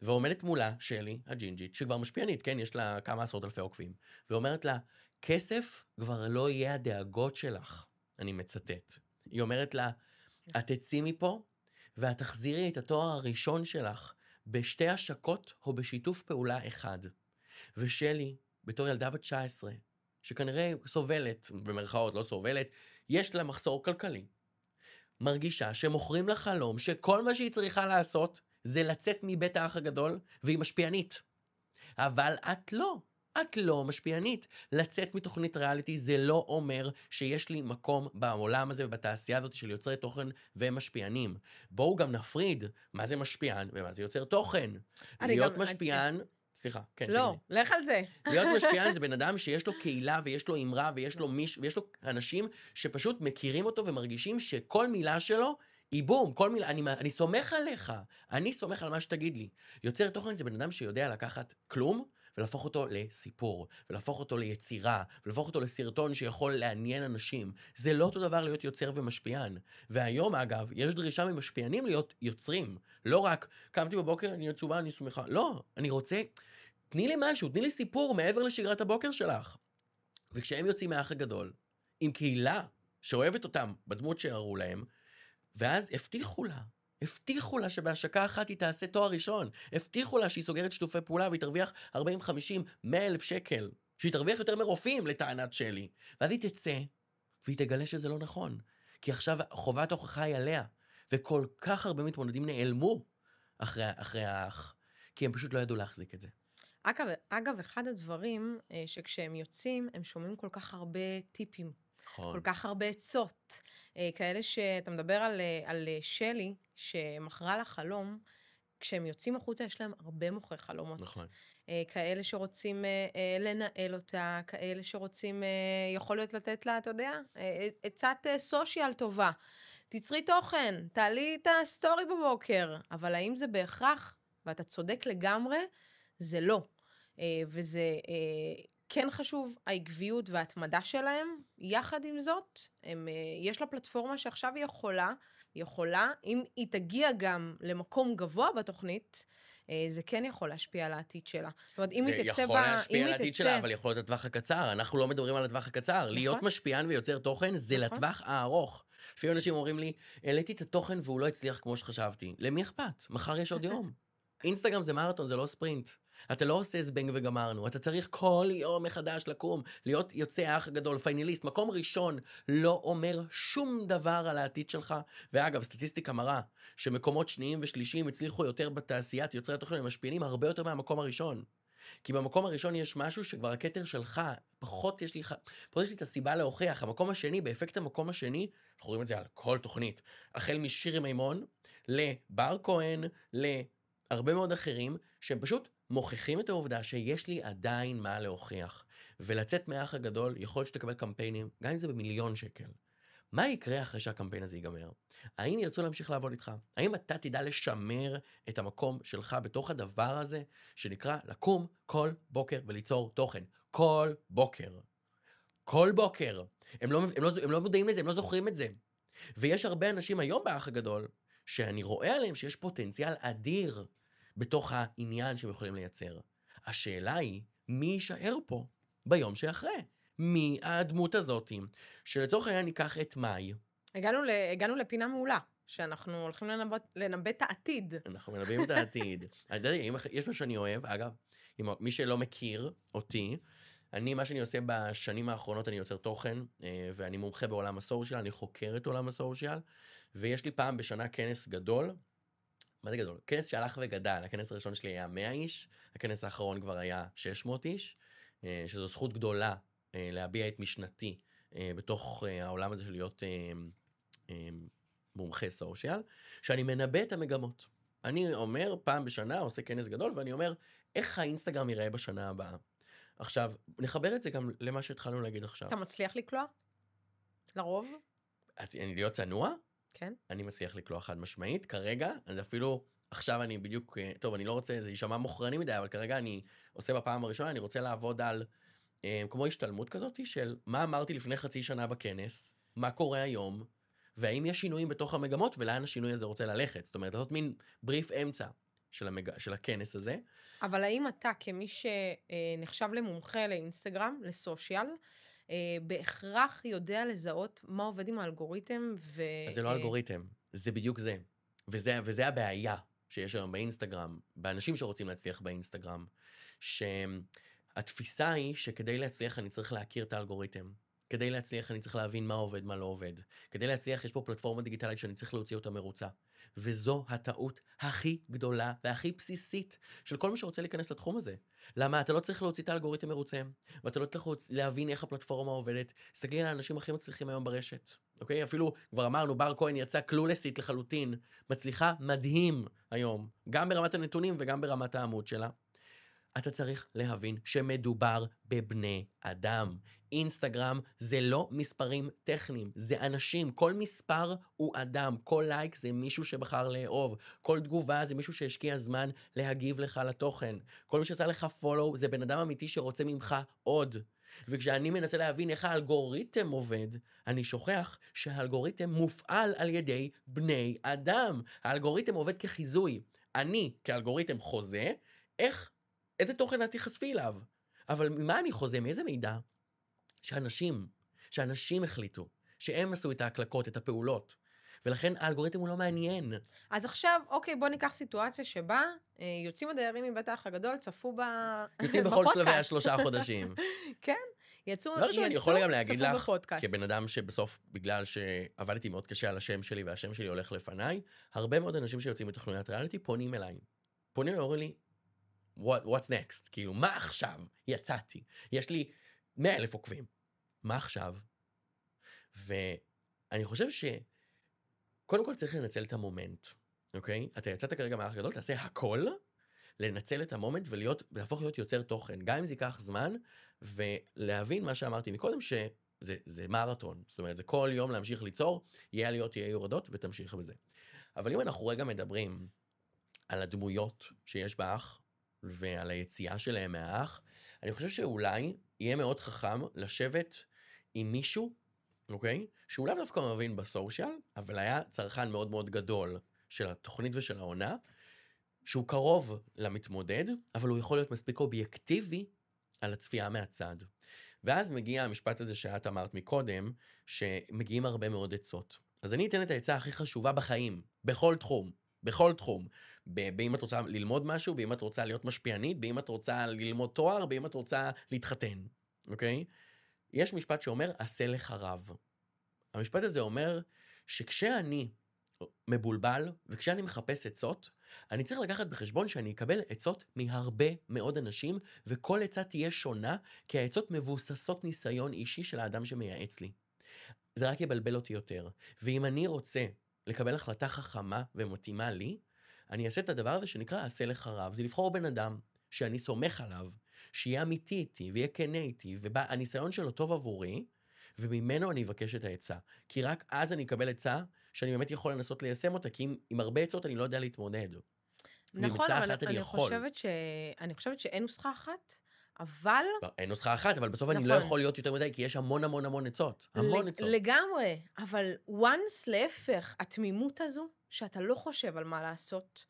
ועומדת מולה, שלי, הג'ינג'ית, שכבר משפיענית, כן? יש לה כמה עשרות אלפי עוקבים, ואומרת לה, כסף כבר לא יהיה הדאגות שלך, אני מצטט. היא אומרת לה, את תצאי מפה, ואת תחזירי את התואר הראשון שלך, בשתי השקות או בשיתוף פעולה אחד. ושלי, בתור ילדה בת 19, שכנראה סובלת, במרכאות לא סובלת, יש לה מחסור כלכלי. מרגישה שמוכרים לה חלום, שכל מה שהיא צריכה לעשות, זה לצאת מבית האח הגדול, והיא משפיענית. אבל את לא משפיענית. לצאת מתוכנית ריאליטי זה לא אומר שיש לי מקום בעולם הזה ובתעשייה הזאת של יוצרי תוכן ומשפיענים. בואו גם נפריד מה זה משפיען ומה זה יוצר תוכן. להיות משפיען... סליחה, כן. לא, לך על זה. להיות משפיען זה בן אדם שיש לו קהילה ויש לו אמרה ויש לו אנשים שפשוט מכירים אותו ומרגישים שכל מילה שלו היא בום, כל מילה, אני סומך עליך, אני סומך על מה שתגיד לי. יוצר תוכן זה בן אדם שיודע לקחת כלום ולהפוך אותו לסיפור, ולהפוך אותו ליצירה, ולהפוך אותו לסרטון שיכול לעניין אנשים. זה לא אותו דבר להיות יוצר ומשפיען. והיום, אגב, יש דרישה ממשפיענים להיות יוצרים. לא רק, קמתי בבוקר, אני עצובה, אני שמחה. לא, אני רוצה, תני לי משהו, תני לי סיפור מעבר לשגרת הבוקר שלך. וכשהם יוצאים מהאח הגדול, עם קהילה שאוהבת אותם בדמות שהראו להם, ואז הבטיחו לה שבהשקה אחת היא תעשה תואר ראשון. הבטיחו לה שהיא סוגרת שיתופי פעולה והיא תרוויח 40, 50, 100 אלף שקל. שהיא תרוויח יותר מרופאים לטענת שלי. ואז היא תצא והיא תגלה שזה לא נכון. כי עכשיו חובת ההוכחה היא עליה. וכל כך הרבה מתמודדים נעלמו אחרי האח. כי הם פשוט לא ידעו להחזיק את זה. אגב, אחד הדברים שכשהם יוצאים, הם שומעים כל כך הרבה טיפים. נכון. כל כך הרבה עצות. כאלה שאתה מדבר על שלי, שמכרה לה חלום, כשהם יוצאים החוצה יש להם הרבה מוכרי חלומות. נכון. כאלה שרוצים לנהל אותה, כאלה שרוצים, יכול להיות לתת לה, אתה יודע, עצת סושיאל טובה. תצרי תוכן, תעלי את הסטורי בבוקר, אבל האם זה בהכרח, ואתה צודק לגמרי, זה לא. וזה כן חשוב העקביות וההתמדה שלהם. יחד עם זאת, יש לה פלטפורמה שעכשיו היא יכולה, אם היא תגיע גם למקום גבוה בתוכנית, זה כן יכול להשפיע על העתיד שלה. זאת אומרת, אם זה היא תצא יכול להשפיע על העתיד שלה, תצא... אבל יכול להיות לטווח הקצר. אנחנו לא מדברים על הטווח הקצר. להיות נכון, משפיען ויוצר תוכן זה נכון. לטווח הארוך. לפעמים אנשים אומרים לי, העליתי את התוכן והוא לא הצליח כמו שחשבתי. למי אכפת? מחר יש עוד יום. אינסטגרם זה מרתון, זה לא ספרינט. אתה לא עושה זבנג וגמרנו. אתה צריך כל יום מחדש לקום, להיות יוצא האח הגדול, פיינליסט. מקום ראשון לא אומר שום דבר על העתיד שלך. ואגב, סטטיסטיקה מראה שמקומות שניים ושלישיים הצליחו יותר בתעשיית יוצרי התוכן המשפיענים הרבה יותר מהמקום הראשון. כי במקום הראשון יש משהו שכבר הכתר שלך, פחות יש לי את הסיבה להוכיח. המקום השני, באפקט המקום השני, אנחנו רואים את זה על כל תוכנית. החל משירי מימון, לבר כהן, להרבה מאוד אחרים, שהם פשוט מוכיחים את העובדה שיש לי עדיין מה להוכיח. ולצאת מהאח הגדול, יכול להיות שתקבל קמפיינים, גם אם זה ב1,000,000 שקל. מה יקרה אחרי שהקמפיין הזה ייגמר? האם ירצו להמשיך לעבוד איתך? האם אתה תדע לשמר את המקום שלך בתוך הדבר הזה, שנקרא לקום כל בוקר וליצור תוכן? כל בוקר. כל בוקר. הם לא מודעים לזה, הם לא זוכרים את זה. ויש הרבה אנשים היום באח הגדול, שאני רואה עליהם שיש פוטנציאל אדיר בתוך העניין שהם יכולים לייצר. השאלה היא, מי יישאר פה ביום שאחרי? מי הדמות הזאת, שלצורך העניין ניקח את מאי. הגענו לפינה מעולה, שאנחנו הולכים לנבא את העתיד. אנחנו מנבאים את העתיד. יש מה שאני אוהב, אגב, מי שלא מכיר אותי, מה שאני עושה בשנים האחרונות, אני יוצר תוכן, ואני מומחה בעולם הסושיאל, אני חוקר את עולם הסושיאל, ויש לי פעם בשנה כנס גדול. מה זה גדול? כנס שהלך וגדל. הכנס הראשון שלי היה 100 איש, הכנס האחרון כבר היה 600 איש, שזו זכות גדולה להביע את משנתי בתוך העולם הזה של להיות מומחה סושיאל, שאני מנבא את המגמות. אני אומר פעם בשנה, עושה כנס גדול, ואני אומר, איך האינסטגרם ייראה בשנה הבאה? עכשיו, נחבר את זה גם למה שהתחלנו להגיד עכשיו. אתה מצליח לקלוע? לרוב? אני להיות צנוע? כן. אני מצליח לקלוע חד משמעית. כרגע, אז אפילו עכשיו אני בדיוק, טוב, אני לא רוצה, זה יישמע מוכרני מדי, אבל כרגע אני עושה בפעם הראשונה, אני רוצה לעבוד על כמו השתלמות כזאת של מה אמרתי לפני חצי שנה בכנס, מה קורה היום, והאם יש שינויים בתוך המגמות, ולאן השינוי הזה רוצה ללכת. זאת אומרת, זאת מין בריף אמצע של הכנס הזה. אבל האם אתה, כמי שנחשב למומחה לאינסטגרם, לסושיאל, בהכרח יודע לזהות מה עובד עם האלגוריתם אז זה לא אלגוריתם, זה בדיוק זה. וזה הבעיה שיש היום באינסטגרם, באנשים שרוצים להצליח באינסטגרם, שהתפיסה היא שכדי להצליח אני צריך להכיר את האלגוריתם. כדי להצליח אני צריך להבין מה עובד, מה לא עובד. כדי להצליח יש פה פלטפורמה דיגיטלית שאני צריך להוציא אותה מרוצה. וזו הטעות הכי גדולה והכי בסיסית של כל מי שרוצה להיכנס לתחום הזה. למה? אתה לא צריך להוציא את האלגוריתם מרוצה, ואתה לא צריך להבין איך הפלטפורמה עובדת. תסתכלי על האנשים הכי מצליחים היום ברשת. אוקיי? אפילו, כבר אמרנו, בר כהן יצא קלולסית לחלוטין, מצליחה מדהים היום, גם ברמת הנתונים וגם ברמת העמוד שלה. אתה צריך להבין שמדובר בבני אדם. אינסטגרם זה לא מספרים טכניים, זה אנשים. כל מספר הוא אדם, כל לייק זה מישהו שבחר לאהוב, כל תגובה זה מישהו שהשקיע זמן להגיב לך לתוכן. כל מי שעשה לך פולו זה בן אדם אמיתי שרוצה ממך עוד. וכשאני מנסה להבין איך האלגוריתם עובד, אני שוכח שהאלגוריתם מופעל על ידי בני אדם. האלגוריתם עובד כחיזוי. אני כאלגוריתם חוזה, איזה תוכן את תחשפי אליו? אבל ממה אני חוזה? מאיזה מידע? שאנשים החליטו, שהם עשו את ההקלקות, את הפעולות, ולכן האלגוריתם הוא לא מעניין. אז עכשיו, אוקיי, בוא ניקח סיטואציה שבה יוצאים הדיירים מבית האח הגדול, צפו יוצאים בכל שלבי 3 חודשים. כן, יצאו, אני יכול גם להגיד לך, בפודקאסט. כבן אדם שבסוף, בגלל שעבדתי מאוד קשה על השם שלי, והשם שלי הולך לפניי, הרבה מאוד אנשים שיוצאים מתוכניות ריאליטי פונים אליי. פונים ואומרים לי, what's next? כאילו, מה עכשיו? יצאתי. יש לי 100,000 עוקבים. מה עכשיו? ואני חושב קודם כל צריך לנצל את המומנט, אוקיי? אתה יצאת כרגע מהאח הגדול, תעשה הכל, לנצל את המומנט ולהפוך להיות יוצר תוכן, גם אם זה ייקח זמן, ולהבין מה שאמרתי מקודם, שזה מרתון, זאת אומרת, זה כל יום להמשיך ליצור, יהיה עליות, יהיה יורדות, ותמשיך בזה. אבל אם אנחנו רגע מדברים על הדמויות שיש באח, ועל היציאה שלהם מהאח, אני חושב שאולי יהיה מאוד חכם לשבת עם מישהו, אוקיי? שהוא לאו דווקא מבין בסושיאל, אבל היה צרכן מאוד מאוד גדול של התוכנית ושל העונה, שהוא קרוב למתמודד, אבל הוא יכול להיות מספיק אובייקטיבי על הצפייה מהצד. ואז מגיע המשפט הזה שאת אמרת מקודם, שמגיעים הרבה מאוד עצות. אז אני אתן את העצה הכי חשובה בחיים, בכל תחום, בכל תחום. באם את רוצה ללמוד משהו, באם את רוצה להיות משפיענית, באם את רוצה ללמוד תואר, באם את רוצה להתחתן, אוקיי? יש משפט שאומר, עשה לך רב. המשפט הזה אומר שכשאני מבולבל, וכשאני מחפש עצות, אני צריך לקחת בחשבון שאני אקבל עצות מהרבה מאוד אנשים, וכל עצה תהיה שונה, כי העצות מבוססות ניסיון אישי של האדם שמייעץ לי. זה רק יבלבל אותי יותר. ואם אני רוצה לקבל החלטה חכמה ומתאימה לי, אני אעשה את הדבר הזה שנקרא עשה לך רב. זה לבחור בן אדם שאני סומך עליו, שיהיה אמיתי איתי ויהיה כנה איתי, והניסיון שלו טוב עבורי, וממנו אני אבקש את העצה. כי רק אז אני אקבל עצה שאני באמת יכול לנסות ליישם אותה, כי עם הרבה עצות אני לא יודע להתמודד. נכון, אבל אני חושבת שאין נוסחה אחת, אבל... אין נוסחה אחת, אבל בסוף אני לא יכול להיות יותר מדי, כי יש המון המון המון עצות. המון עצות. לגמרי, אבל once להפך, התמימות הזו, שאתה לא חושב על מה לעשות,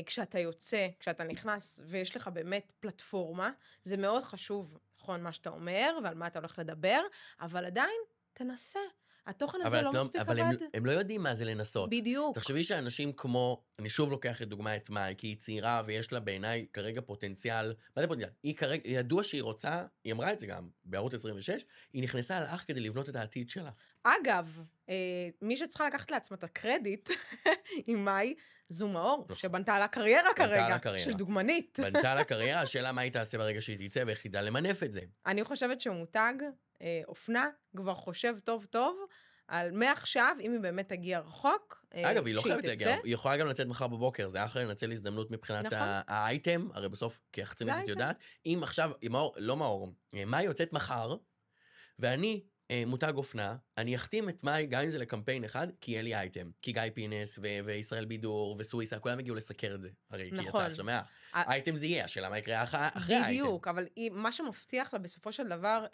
כשאתה יוצא, כשאתה נכנס, ויש לך באמת פלטפורמה, זה מאוד חשוב, נכון, מה שאתה אומר, ועל מה אתה הולך לדבר, אבל עדיין, תנסה. התוכן הזה לא מספיק עבד. אבל הם לא יודעים מה זה לנסות. בדיוק. תחשבי שאנשים כמו, אני שוב לוקח לדוגמה את מאי, כי היא צעירה ויש לה בעיניי כרגע פוטנציאל, מה זה פוטנציאל? היא כרגע, ידוע שהיא רוצה, היא אמרה את זה גם בערוץ 26, היא נכנסה על אח כדי לבנות את העתיד שלה. אגב, מי שצריכה לקחת לעצמה את הקרדיט עם מאי, זו מאור, שבנתה על הקריירה כרגע, של דוגמנית. בנתה על הקריירה, השאלה מה היא תעשה ברגע שהיא תצא, ואיך היא תדע למנף את זה. אני חושבת שמותג, אופנה, כבר חושב טוב טוב, על מעכשיו, אם היא באמת תגיע רחוק, אגב, היא לא חייבת להגיע, היא יכולה גם לצאת מחר בבוקר, זה אחרי לנצל הזדמנות מבחינת האייטם, הרי בסוף, כיחצנית את יודעת, אם עכשיו, לא מאור, מאי יוצאת מחר, ואני מותג אופנה, אני אחתים את מאי, גם אם זה לקמפיין אחד, כי יהיה לי אייטם. כי גיא פינס וישראל בידור וסוויסה, כולם הגיעו לסקר את זה. הרי כי יצא עכשיו אייטם זה יהיה, השאלה מה יקרה אחרי האייטם. בדיוק, אבל מה שמבטיח לה בסופו של דבר,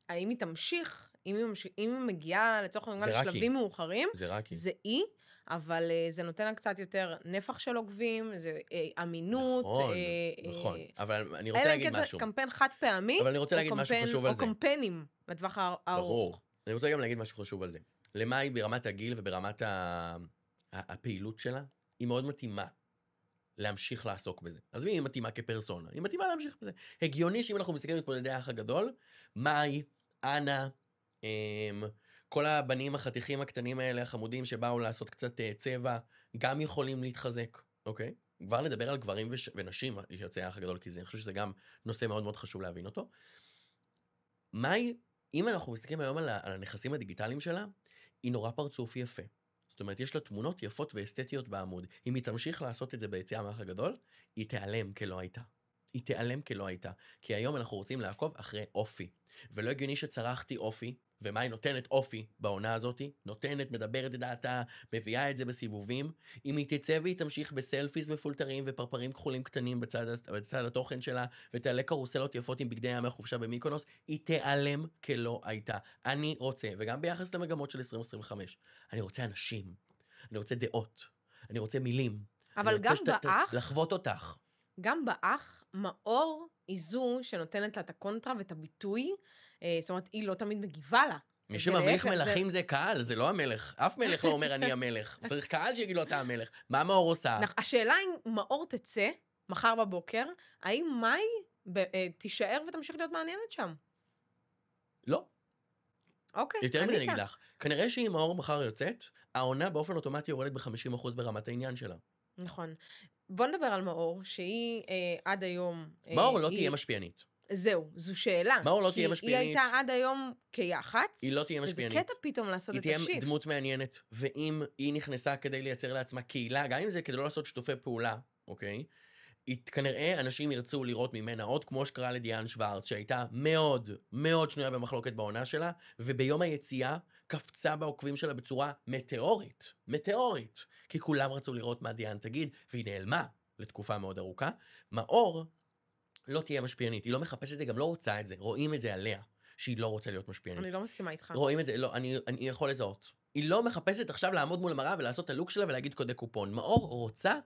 האם היא תמשיך, אם היא מגיעה לצורך העניין לשלבים מאוחרים, זה היא, אבל זה נותן לה קצת יותר נפח של עוקבים, זה אמינות. נכון. אבל אני רוצה להגיד משהו. אלא כזה קמפיין חד פעמי, אבל אני רוצה להגיד משהו חשוב על זה. או קמפיינים לטווח הארוך. ברור. אני רוצה גם להגיד משהו חשוב על זה. למה היא ברמת הגיל וברמת הפעילות שלה, היא מאוד מתאימה להמשיך לעסוק בזה. אז היא מתאימה כפרסונה, היא מתאימה להמשיך בזה. הגיוני שאם אנחנו מסתכלים מתמודדי האח הגדול, מאי, אנה, כל הבנים החתיכים הקטנים האלה, החמודים שבאו לעשות קצת צבע, גם יכולים להתחזק, אוקיי? כבר נדבר על גברים ונשים יוצאי האח הגדול, כי אני חושב שזה גם נושא מאוד מאוד חשוב להבין אותו. מאי, אם אנחנו מסתכלים היום על הנכסים הדיגיטליים שלה, היא נורא פרצוף יפה. זאת אומרת, יש לה תמונות יפות ואסתטיות בעמוד. אם היא תמשיך לעשות את זה ביציאה מהאח הגדול, היא תיעלם כלא הייתה. היא תיעלם כלא הייתה. כי היום אנחנו רוצים לעקוב אחרי אופי. ולא הגיוני שצרכתי אופי, ומה היא נותנת אופי בעונה הזאת, נותנת, מדברת את דעתה, מביאה את זה בסיבובים, אם היא תצא והיא תמשיך בסלפיס מפולטרים ופרפרים כחולים קטנים בצד התוכן שלה, ותעלה קרוסלות יפות עם בגדי ים מהחופשה במיקונוס, היא תיעלם כלא הייתה. אני רוצה, וגם ביחס למגמות של 2025, אני רוצה אנשים, אני רוצה דעות, אני רוצה מילים. אבל גם באח, לחוות אותך. גם באח, מאור היא זו שנותנת לה את הקונטרה ואת הביטוי, זאת אומרת, היא לא תמיד מגיבה לה. מי שממליך מלכים זה קהל, זה לא המלך. אף מלך לא אומר אני המלך. צריך קהל שיגיד לו אתה המלך. מה מאור עושה? השאלה אם מאור תצא, מחר בבוקר, האם מאי תישאר ותמשיך להיות מעניינת שם? לא. אוקיי. יותר מזה נגיד לך. כנראה שאם מאור מחר יוצאת, העונה באופן אוטומטי יורדת ב-50% ברמת העניין שלה. נכון. בוא נדבר על מאור, שהיא עד היום... מאור לא תהיה משפיענית. זהו, זו שאלה. מאור לא תהיה משפיענית. כי היא הייתה עד היום כיח"צ. היא לא תהיה משפיענית. וזה קטע פתאום לעשות את השיפט. היא תהיה דמות מעניינת, ואם היא נכנסה כדי לייצר לעצמה קהילה, גם אם זה כדי לא לעשות שיתופי פעולה, אוקיי? כנראה אנשים ירצו לראות ממנה עוד, כמו שקרה לדיאן שוורץ, שהייתה מאוד, מאוד שנויה במחלוקת בעונה שלה, וביום היציאה קפצה בעוקבים שלה בצורה מטאורית. מטאורית. כי כולם רצו לראות מה דיאן תגיד, והיא נעלמה לתקופה מאוד ארוכה. מאור לא תהיה משפיענית, היא לא מחפשת את זה, גם לא רוצה את זה, רואים את זה עליה, שהיא לא רוצה להיות משפיענית. אני לא מסכימה איתך. רואים את זה, לא, אני יכול לזהות. היא לא מחפשת עכשיו לעמוד מול המראה ולעשות את הלוק שלה ולהגיד קודי קופון. מאור רוצה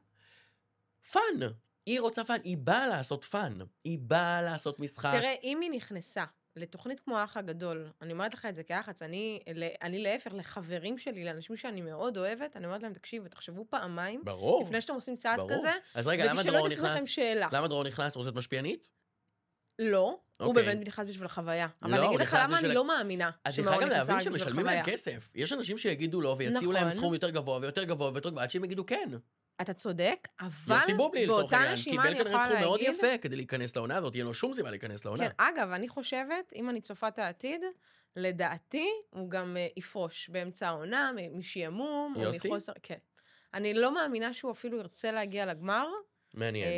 פאן. היא רוצה פאן, היא באה לעשות פאן. היא באה לעשות משחק. תראה, אם היא נכנסה לתוכנית כמו האח הגדול, אני אומרת לך את זה כיח"צ, אני להפך, לחברים שלי, לאנשים שאני מאוד אוהבת, אני אומרת להם, תקשיבו, תחשבו פעמיים, ברור. לפני שאתם עושים צעד ברור. כזה, אז רגע, למה ותשאלו דרור את עצמכם נכנס? שאלה. למה דרור נכנס? רוצה משפיענית? לא, הוא אוקיי. באמת נכנס בשביל החוויה. אבל לא, אני הוא אגיד לך נכנס למה בשביל- אני לא מאמינה אז שמאור צריך גם נכנסה להבין רק בשביל שמשלמים להם חוויה. כסף. יש אנשים שיגידו לא, ויציעו להם נכון. סכום יותר גבוה ויותר גבוה ויותר גבוה, עד שהם יגידו כן. אתה צודק, אבל יוסי בובלי לצורך באותה העניין, נשימה קיבל אני כנראה יכולה סכום מאוד להגיד... יפה כדי להיכנס לעונה הזאת, אין לו שום סיבה להיכנס לעונה. כן, אגב, אני חושבת, אם אני צופה את העתיד, לדעתי, הוא גם יפרוש באמצע העונה, משעמום, או יוסי? מחוסר... כן. אני לא מאמינה שהוא אפילו ירצה להגיע לגמר. מעניין.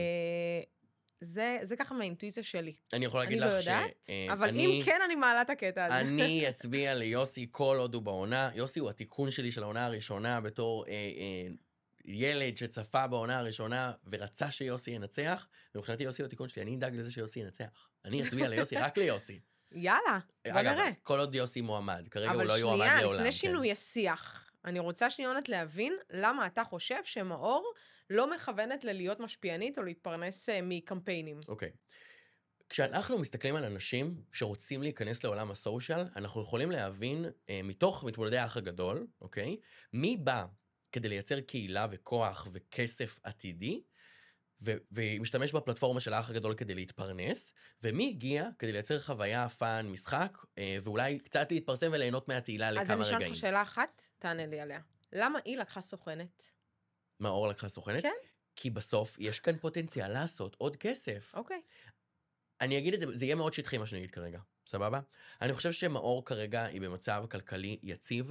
זה ככה מהאינטואיציה שלי. אני יכול להגיד אני לא לך יודעת, אבל אם כן, אני מעלה את הקטע הזה. אני אצביע ליוסי כל עוד הוא בעונה. יוסי הוא התיקון שלי של העונה הראשונה בתור ילד שצפה בעונה הראשונה ורצה שיוסי ינצח, ומבחינתי יוסי הוא התיקון שלי. אני אדאג לזה שיוסי ינצח. אני אצביע ליוסי, רק ליוסי. יאללה, בוא אגב, נראה. כל עוד יוסי מועמד. כרגע הוא אבל לא יועמד שנייה, לעולם. לפני כן. שינוי השיח, אני רוצה שניונת להבין למה אתה חושב שמאור לא מכוונת ללהיות משפיענית או להתפרנס מקמפיינים. אוקיי. כשאנחנו מסתכלים על אנשים שרוצים להיכנס לעולם הסושיאל, אנחנו יכולים להבין מתוך מתמודדי האח הגדול, אוקיי? מי בא כדי לייצר קהילה וכוח וכסף עתידי, ומשתמש בפלטפורמה של האח הגדול כדי להתפרנס, ומי הגיע כדי לייצר חוויה, פאן, משחק, ואולי קצת להתפרסם וליהנות מהתהילה לכמה רגעים. אז אני אשאל אותך שאלה אחת, תענה לי עליה. למה היא לקחה סוכנת? מאור לקחה סוכנת? כן. כי בסוף יש כאן פוטנציאל לעשות עוד כסף. אוקיי. אני אגיד את זה, זה יהיה מאוד שטחי מה שאני אגיד כרגע, סבבה? אני חושב שמאור כרגע היא במצב כלכלי יציב,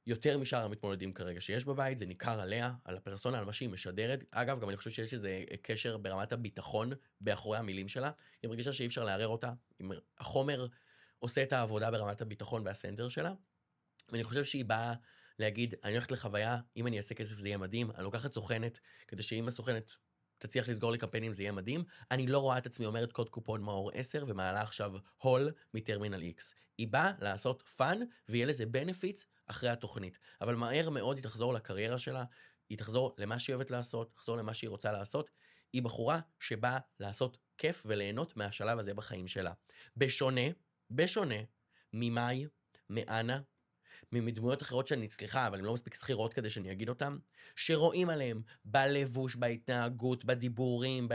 יותר משאר המתמודדים כרגע שיש בבית, זה ניכר עליה, על הפרסונה, על מה שהיא משדרת. אגב, גם אני חושב שיש איזה קשר ברמת הביטחון באחורי המילים שלה. היא מרגישה שאי אפשר לערער אותה. החומר עושה את העבודה ברמת הביטחון והסנטר שלה. ואני חושב שהיא באה להגיד, אני הולכת לחוויה, אם אני אעשה כסף זה יהיה מדהים, אני לוקחת סוכנת, כדי שאם הסוכנת תצליח לסגור לי קמפיינים זה יהיה מדהים. אני לא רואה את עצמי אומרת קוד קופון מאור 10 ומעלה עכשיו הול מטרמינל X. היא באה לעשות פאן ויהיה לזה בנפיץ אחרי התוכנית. אבל מהר מאוד היא תחזור לקריירה שלה, היא תחזור למה שהיא אוהבת לעשות, תחזור למה שהיא רוצה לעשות. היא בחורה שבאה לעשות כיף וליהנות מהשלב הזה בחיים שלה. בשונה ממאי, מאנה, מדמויות אחרות שאני סליחה, אבל הן לא מספיק סחירות כדי שאני אגיד אותן, שרואים עליהם בלבוש, בהתנהגות, בדיבורים,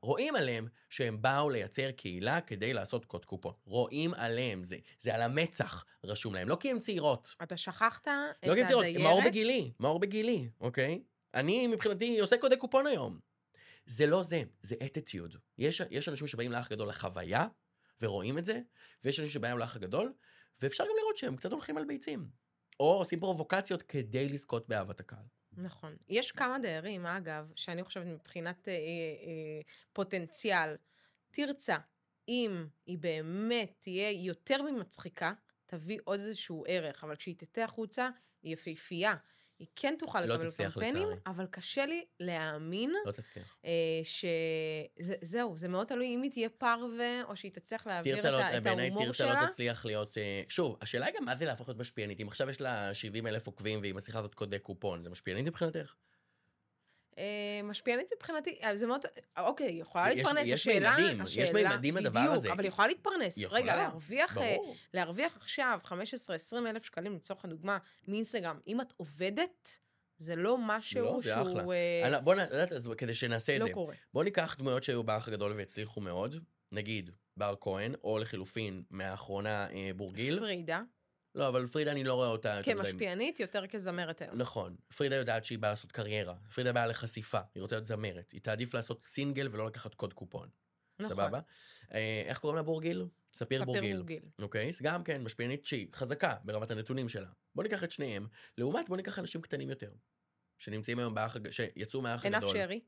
רואים עליהם שהם באו לייצר קהילה כדי לעשות קוד קופון. רואים עליהם, זה על המצח רשום להם, לא כי הן צעירות. אתה שכחת את לא כי הן צעירות, הדיירת? מאור בגילי, אוקיי? אני מבחינתי עושה קודי קופון היום. זה לא זה attitude. יש אנשים שבאים לאח הגדול לחוויה, ורואים את זה, ויש אנשים שבאים לאח הגדול, ואפשר גם לראות שהם קצת הולכים על ביצים. או עושים פרובוקציות כדי לזכות באהבת הקהל. נכון. יש כמה דיירים, אגב, שאני חושבת מבחינת פוטנציאל, תרצה, אם היא באמת תהיה יותר ממצחיקה, תביא עוד איזשהו ערך, אבל כשהיא תצא החוצה, היא יפהפייה. היא כן תוכל לא לקבל תצליח, קמפיינים, לצערי. אבל קשה לי להאמין לא תצליח. שזהו, זה מאוד תלוי אם היא תהיה פרווה, או שהיא תצליח להעביר תרצה לא, את בעיניי ההומור תרצה שלה. לא תצליח להיות... שוב, השאלה היא גם מה זה להפוך להיות משפיענית. אם עכשיו יש לה 70,000 עוקבים והיא מצליחה לעשות קודי קופון, זה משפיענית מבחינתך? משפיענית מבחינתי, זה מאוד, אוקיי, היא יכולה להתפרנס, יש מימדים, יש מימדים לדבר הזה. בדיוק, אבל היא יכולה להתפרנס. היא יכולה, רגע, ברור. להרוויח עכשיו 15-20 אלף שקלים, לצורך הדוגמה, מאינסטגרם, אם את עובדת, זה לא משהו לא, זה שהוא אחלה. בוא נדעת, כדי שנעשה את לא זה. קורה. בוא ניקח דמויות שהיו באח הגדול והצליחו מאוד, נגיד בר כהן, או לחילופין מהאחרונה בורגיל. פרידה, לא, אבל פרידה אני לא רואה אותה. כמשפיענית יותר כזמרת היום. נכון. פרידה יודעת שהיא באה לעשות קריירה. פרידה באה לחשיפה. היא רוצה להיות זמרת. היא תעדיף לעשות סינגל ולא לקחת קוד קופון. נכון. סבבה? איך קוראים לה בורגיל? ספיר בורגיל. בורגיל. אוקיי? אז גם כן, משפיענית שהיא חזקה ברמת הנתונים שלה. בוא ניקח את שניהם. לעומת, בוא ניקח אנשים קטנים יותר. שנמצאים היום שיצאו מהאח הגדול. עינב שרי.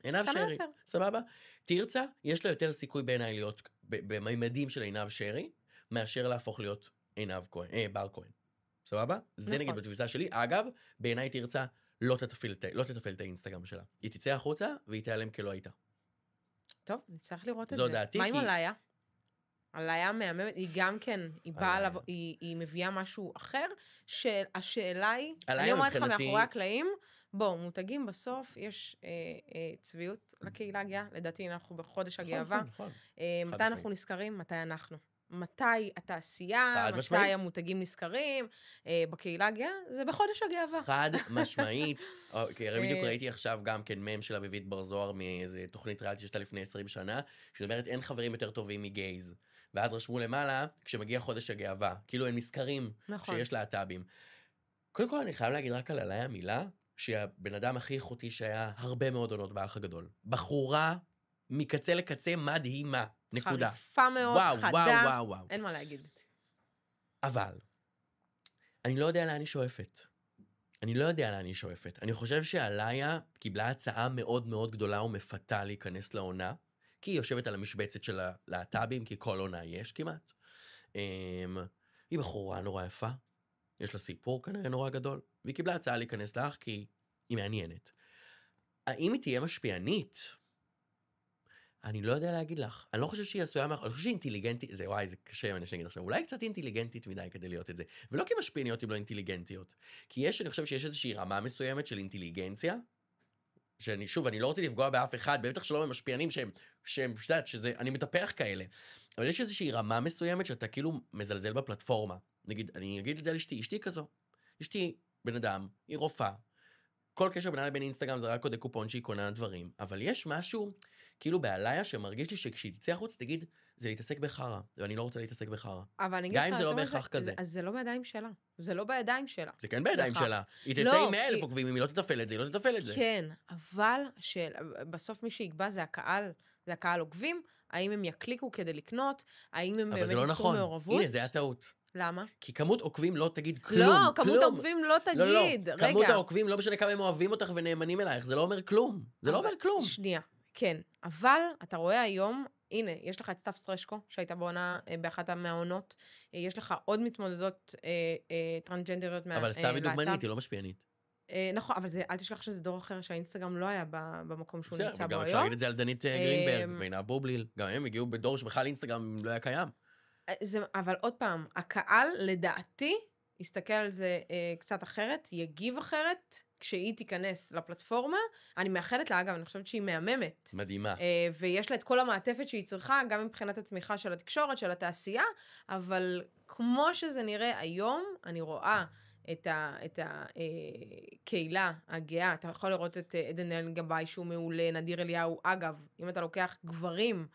עינב קטנה שרי. יותר. סבבה? תרצה, יש לה יותר סיכוי בעיניי להיות בממדים של עינב שרי, מאשר להפוך להיות בר כהן. סבבה? זה נכון. נגיד בתפיסה שלי. אגב, בעיניי תרצה לא תתפעל את האינסטגרם שלה. היא תצא החוצה והיא תיעלם כלא הייתה. טוב, נצטרך לראות את זו זה. דעתי, מה עם כי- עליה? עליה מהממת, היא גם כן, היא באה עליה. היא מביאה משהו אחר, שהשאלה היא, עליה אני אומרת לך מבחינתי- מאחורי הקלעים, בואו, מותגים בסוף, יש צביעות לקהילה הגאה, לדעתי אנחנו בחודש הגאווה. נכון. מתי אנחנו נזכרים? מתי אנחנו. מתי התעשייה, חד מתי משמעית. המותגים נזכרים, בקהילה הגאה, זה בחודש הגאווה. חד משמעית. הרי בדיוק ראיתי עכשיו גם כן מם של אביבית בר זוהר מאיזה תוכנית ריאליטי שהייתה לפני 20 שנה, שאומרת אין חברים יותר טובים מגייז. ואז רשמו למעלה, כשמגיע חודש הגאווה, כאילו הם נזכרים שיש להט"בים. קודם כל אני חייב להגיד רק על עליי המילה, שהיא הבן אדם הכי איכותי שהיה הרבה מאוד עונות באח הגדול. בחורה מקצה לקצה מדהימה. נקודה. חריפה מאוד, חדה. וואו. אין מה להגיד. אבל, אני לא יודע לאן היא שואפת. אני חושב שעליה קיבלה הצעה מאוד מאוד גדולה ומפתה להיכנס לעונה, כי היא יושבת על המשבצת של הלהט"בים, כי כל עונה יש כמעט. היא בחורה נורא יפה, יש לה סיפור כנראה נורא גדול, והיא קיבלה הצעה להיכנס לך כי היא מעניינת. האם היא תהיה משפיענית? אני לא יודע להגיד לך. אני לא חושב שהיא עשויה, אני חושב שהיא אינטליגנטית, זה קשה אני אגיד עכשיו, אולי קצת אינטליגנטית מדי כדי להיות את זה. ולא כי משפיעניות הן לא אינטליגנטיות. כי אני חושב שיש איזושהי רמה מסוימת של אינטליגנציה, אני לא רוצה לפגוע באף אחד, בטח שלא במשפיענים שהם, אני מטפח כאלה. אבל יש איזושהי רמה מסוימת שאתה כאילו מזלזל בפלטפורמה. נגיד, אני אגיד את זה על אשתי כזו. אשתי בן אדם, היא רופאה. כל קשר בינה לבין אינסטגרם זה רק קודי קופון שהיא קונה דברים, אבל יש משהו כאילו בעליה שמרגיש לי שכשהיא תצא החוץ תגיד, זה להתעסק בחרה, ואני לא רוצה להתעסק בחרה. גם אם זה לא בהכרח כזה. אז זה לא בידיים שלה. זה לא בידיים שלה. זה כן בידיים שלה. היא תצא עם 1,000 עוקבים, אם היא לא תתפעל את זה, היא לא תתפעל את זה. כן, אבל בסוף מי שיקבע זה הקהל עוקבים, האם הם יקליקו כדי לקנות, האם הם באמת ייצרו מעורבות. הנה, זה הטעות. למה? כי כמות עוקבים לא תגיד כלום. לא, כמות העוקבים לא תגיד. לא, כמות העוקבים לא משנה כמה הם אוהבים אותך ונאמנים אלייך, זה לא אומר כלום. זה לא אומר כלום. שנייה, כן. אבל אתה רואה היום, הנה, יש לך את סתיו סטרשקו, שהייתה בעונה באחת מהעונות, יש לך עוד מתמודדות טרנסג'נדריות אבל סתיו היא דוגמנית, היא לא משפיענית. נכון, אבל אל תשכח שזה דור אחר שהאינסטגרם לא היה במקום שהוא נמצא בו היום. וגם אפשר להגיד את זה על דנית גרינברג, ועינה בובליל, גם הם הגיעו בדור שבכלל אינסטגרם לא היה קיים. אבל עוד פעם, הקהל לדעתי יסתכל על זה קצת אחרת, יגיב אחרת, כשהיא תיכנס לפלטפורמה. אני מאחלת לה, אגב, אני חושבת שהיא מהממת. מדהימה. ויש לה את כל המעטפת שהיא צריכה, גם מבחינת התמיכה של התקשורת, של התעשייה, אבל כמו שזה נראה היום, אני רואה את הקהילה הגאה, אתה יכול לראות את עדן אלגבאי שהוא מעולה, נדיר אליהו, אגב, אם אתה לוקח גברים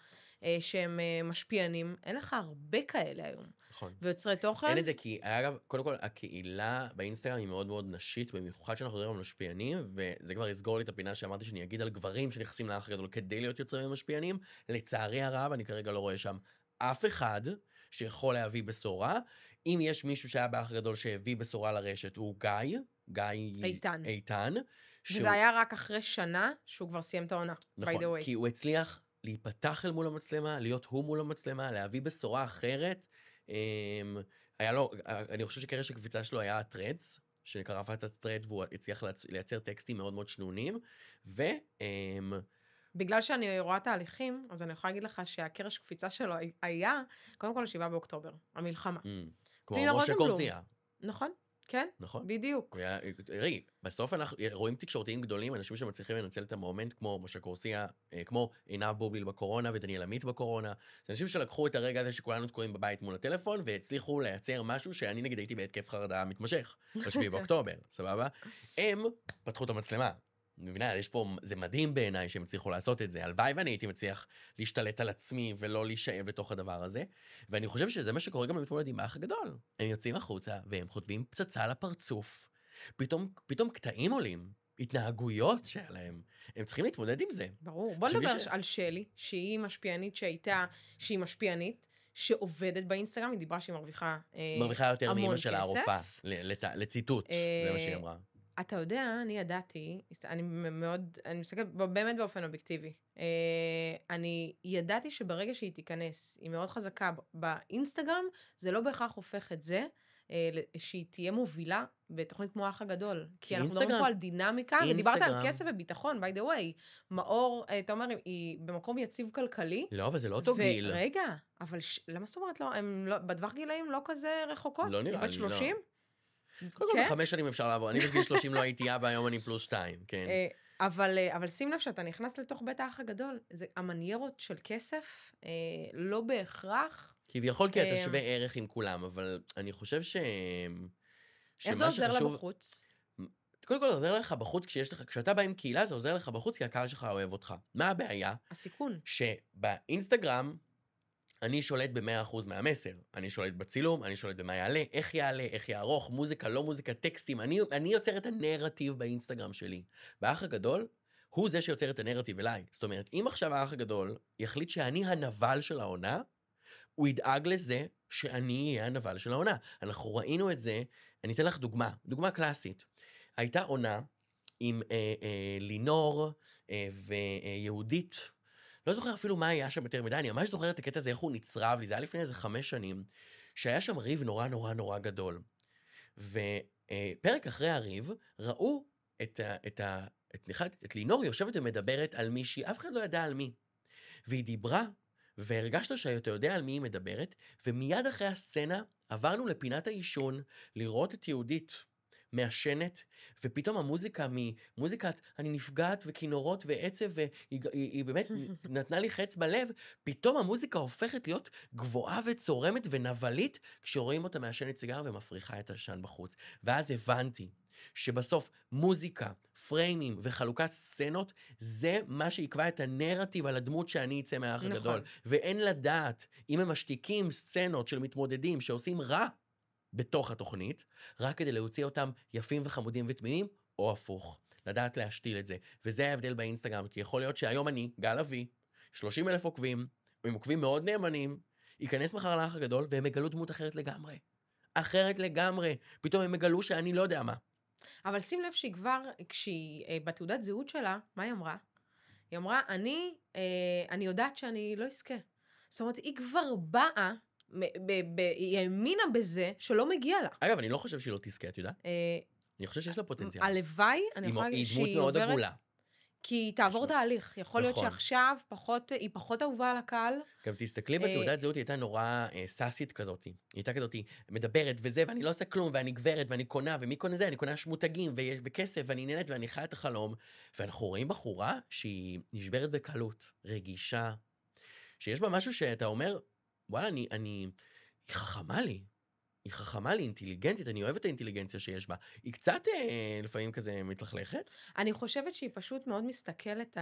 שהם משפיענים, אין לך הרבה כאלה היום. נכון. ויוצרי תוכן. אין את זה כי, אגב, קודם כל, הקהילה באינסטגרם היא מאוד מאוד נשית, במיוחד שאנחנו מדברים על משפיענים, וזה כבר יסגור לי את הפינה שאמרתי שאני אגיד על גברים שנכנסים לאח הגדול כדי להיות יוצרים ומשפיענים. לצערי הרב, אני כרגע לא רואה שם אף אחד שיכול להביא בשורה. אם יש מישהו שהיה באח הגדול שהביא בשורה לרשת, הוא גיא איתן. וזה היה רק אחרי שנה שהוא כבר סיים את העונה. נכון, כי הוא הצליח להיפתח אל מול המצלמה, להיות הוא מול המצלמה, להביא בשורה אחרת. היה לו, אני חושב שקרש הקביצה שלו היה הטרדס, שקרא את הטרד, והוא הצליח לייצר טקסטים מאוד מאוד שנונים, בגלל שאני רואה תהליכים, אז אני יכולה להגיד לך שהקרש קפיצה שלו היה, קודם כל 7 באוקטובר, המלחמה. כמו משה קורסיה. נכון, כן, נכון. בדיוק. ראי, בסוף אנחנו רואים תקשורתיים גדולים, אנשים שמצליחים לנצל את המומנט, כמו משה קורסיה, כמו עינב בובליל בקורונה ודניאל עמית בקורונה. זה אנשים שלקחו את הרגע הזה שכולנו תקועים בבית מול הטלפון, והצליחו לייצר משהו שאני נגיד הייתי בהתקף חרדה מתמשך, ב7 באוקטובר, סבבה? הם פתחו את המצלמה. מבינה, יש פה, זה מדהים בעיניי שהם הצליחו לעשות את זה. הלוואי ואני הייתי מצליח להשתלט על עצמי ולא להישאב לתוך הדבר הזה. ואני חושב שזה מה שקורה גם למתמודדים באח הגדול. הם יוצאים החוצה והם חוטבים פצצה לפרצוף. פתאום קטעים עולים, התנהגויות שלהם. הם צריכים להתמודד עם זה. ברור. בוא נדבר על שלי, שהיא משפיענית שהיא משפיענית, שעובדת באינסטגרם, היא דיברה שהיא מרוויחה יותר מאמא של הרופאה, לציטוט, זה מה שהיא אמרה. אתה יודע, אני ידעתי, אני מסתכלת באמת באופן אובייקטיבי, אני ידעתי שברגע שהיא תיכנס, היא מאוד חזקה באינסטגרם, זה לא בהכרח הופך את זה, שהיא תהיה מובילה בתוכנית כמו האח הגדול. כי אנחנו מדברים פה על דינמיקה, ודיברת על כסף וביטחון, by the way. מאור, אתה אומר, היא במקום יציב כלכלי. לא, אבל זה לא אותו גיל. רגע, אבל למה זאת אומרת לא? הם בדבר גילאים לא כזה רחוקות. לא נראה לי, בת 30? קודם כל, ב5 שנים אפשר לעבור. אני בגיל 30 לא הייתי אבא, היום אני +2, כן. אבל שים לב שאתה נכנס לתוך בית האח הגדול, המניירות של כסף לא בהכרח. כביכול כי אתה שווה ערך עם כולם, אבל אני חושב איך זה עוזר לה בחוץ? קודם כל, זה עוזר לך בחוץ, כשאתה בא עם קהילה, זה עוזר לך בחוץ, כי הקהל שלך אוהב אותך. מה הבעיה? הסיכון. שבאינסטגרם, אני שולט ב100% מהמסר. אני שולט בצילום, אני שולט במה יעלה, איך יערוך, מוזיקה, לא מוזיקה, טקסטים. אני יוצר את הנרטיב באינסטגרם שלי. והאח הגדול, הוא זה שיוצר את הנרטיב אליי. זאת אומרת, אם עכשיו האח הגדול יחליט שאני הנבל של העונה, הוא ידאג לזה שאני אהיה הנבל של העונה. אנחנו ראינו את זה, אני אתן לך דוגמה קלאסית. הייתה עונה עם לינור ויהודית, לא זוכר אפילו מה היה שם יותר מדי, אני ממש זוכר את הקטע הזה, איך הוא נצרב לי, זה היה לפני איזה 5 שנים, שהיה שם ריב נורא נורא נורא גדול. ופרק אחרי הריב, ראו את לינור יושבת ומדברת על מישהי, אף אחד לא ידע על מי. והיא דיברה, והרגשת שאתה יודע על מי היא מדברת, ומיד אחרי הסצנה עברנו לפינת העישון, לראות את יהודית מעשנת, ופתאום המוזיקה ממוזיקת אני נפגעת וכינורות ועצב, והיא באמת נתנה לי חץ בלב, פתאום המוזיקה הופכת להיות גבוהה וצורמת ונבלית, כשרואים אותה מעשנת סיגר ומפריחה את השן בחוץ. ואז הבנתי שבסוף מוזיקה, פריימים וחלוקת סצנות, זה מה שיקבע את הנרטיב על הדמות שאני אצא מהאח הגדול. ואין לדעת אם הם משתיקים סצנות של מתמודדים שעושים רע, בתוך התוכנית, רק כדי להוציא אותם יפים וחמודים ותמימים, או הפוך. לדעת להשתיל את זה. וזה ההבדל באינסטגרם, כי יכול להיות שהיום אני, גל אבי, 30,000 עוקבים, עם עוקבים מאוד נאמנים, ייכנס מחר לאח הגדול, והם יגלו דמות אחרת לגמרי. אחרת לגמרי. פתאום הם יגלו שאני לא יודע מה. אבל שים לב שהיא כבר, כשהיא בתעודת זהות שלה, מה היא אמרה? היא אמרה, אני יודעת שאני לא אזכה. זאת אומרת, היא כבר באה, היא האמינה בזה שלא מגיע לה. אגב, אני לא חושב שהיא לא תזכה, את יודעת? אני חושב שיש לה פוטנציאל. הלוואי, אני יכולה להגיד שהיא עוברת... היא דמות מאוד עגולה. כי היא תעבור תהליך. יכול להיות שעכשיו היא פחות אהובה על הקהל. גם תסתכלי בתעודת זהות, היא הייתה נורא סאסית כזאת. היא הייתה כזאת, מדברת וזה, ואני לא עושה כלום, ואני גברת, ואני קונה, ומי קונה זה? אני קונה שמותגים, וכסף, ואני נהנית, ואני חי את החלום. ואנחנו רואים בחורה שהיא נשברת בקלות, רגישה, שיש בה משהו שאתה אומר, וואלה, היא חכמה לי. היא חכמה לי, אינטליגנטית, אני אוהב את האינטליגנציה שיש בה. היא קצת לפעמים כזה מתלכלכת. אני חושבת שהיא פשוט מאוד מסתכלת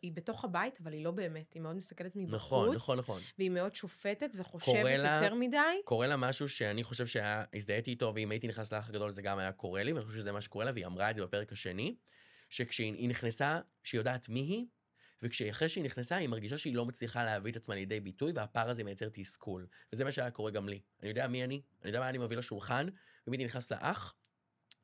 היא בתוך הבית, אבל היא לא באמת. היא מאוד מסתכלת מבחוץ. נכון. והיא מאוד שופטת וחושבת יותר מדי. קורה לה משהו שאני חושב שהזדהיתי איתו, ואם הייתי נכנס לאח הגדול זה גם היה קורה לי, ואני חושב שזה מה שקורה לה, והיא אמרה את זה בפרק השני, שכשהיא נכנסה, שהיא יודעת מי היא, וכשאחרי שהיא נכנסה, היא מרגישה שהיא לא מצליחה להביא את עצמה לידי ביטוי, והפער הזה מייצר תסכול. וזה מה שהיה קורה גם לי. אני יודע מי אני יודע מה אני מביא לשולחן, ומי נכנס לאח,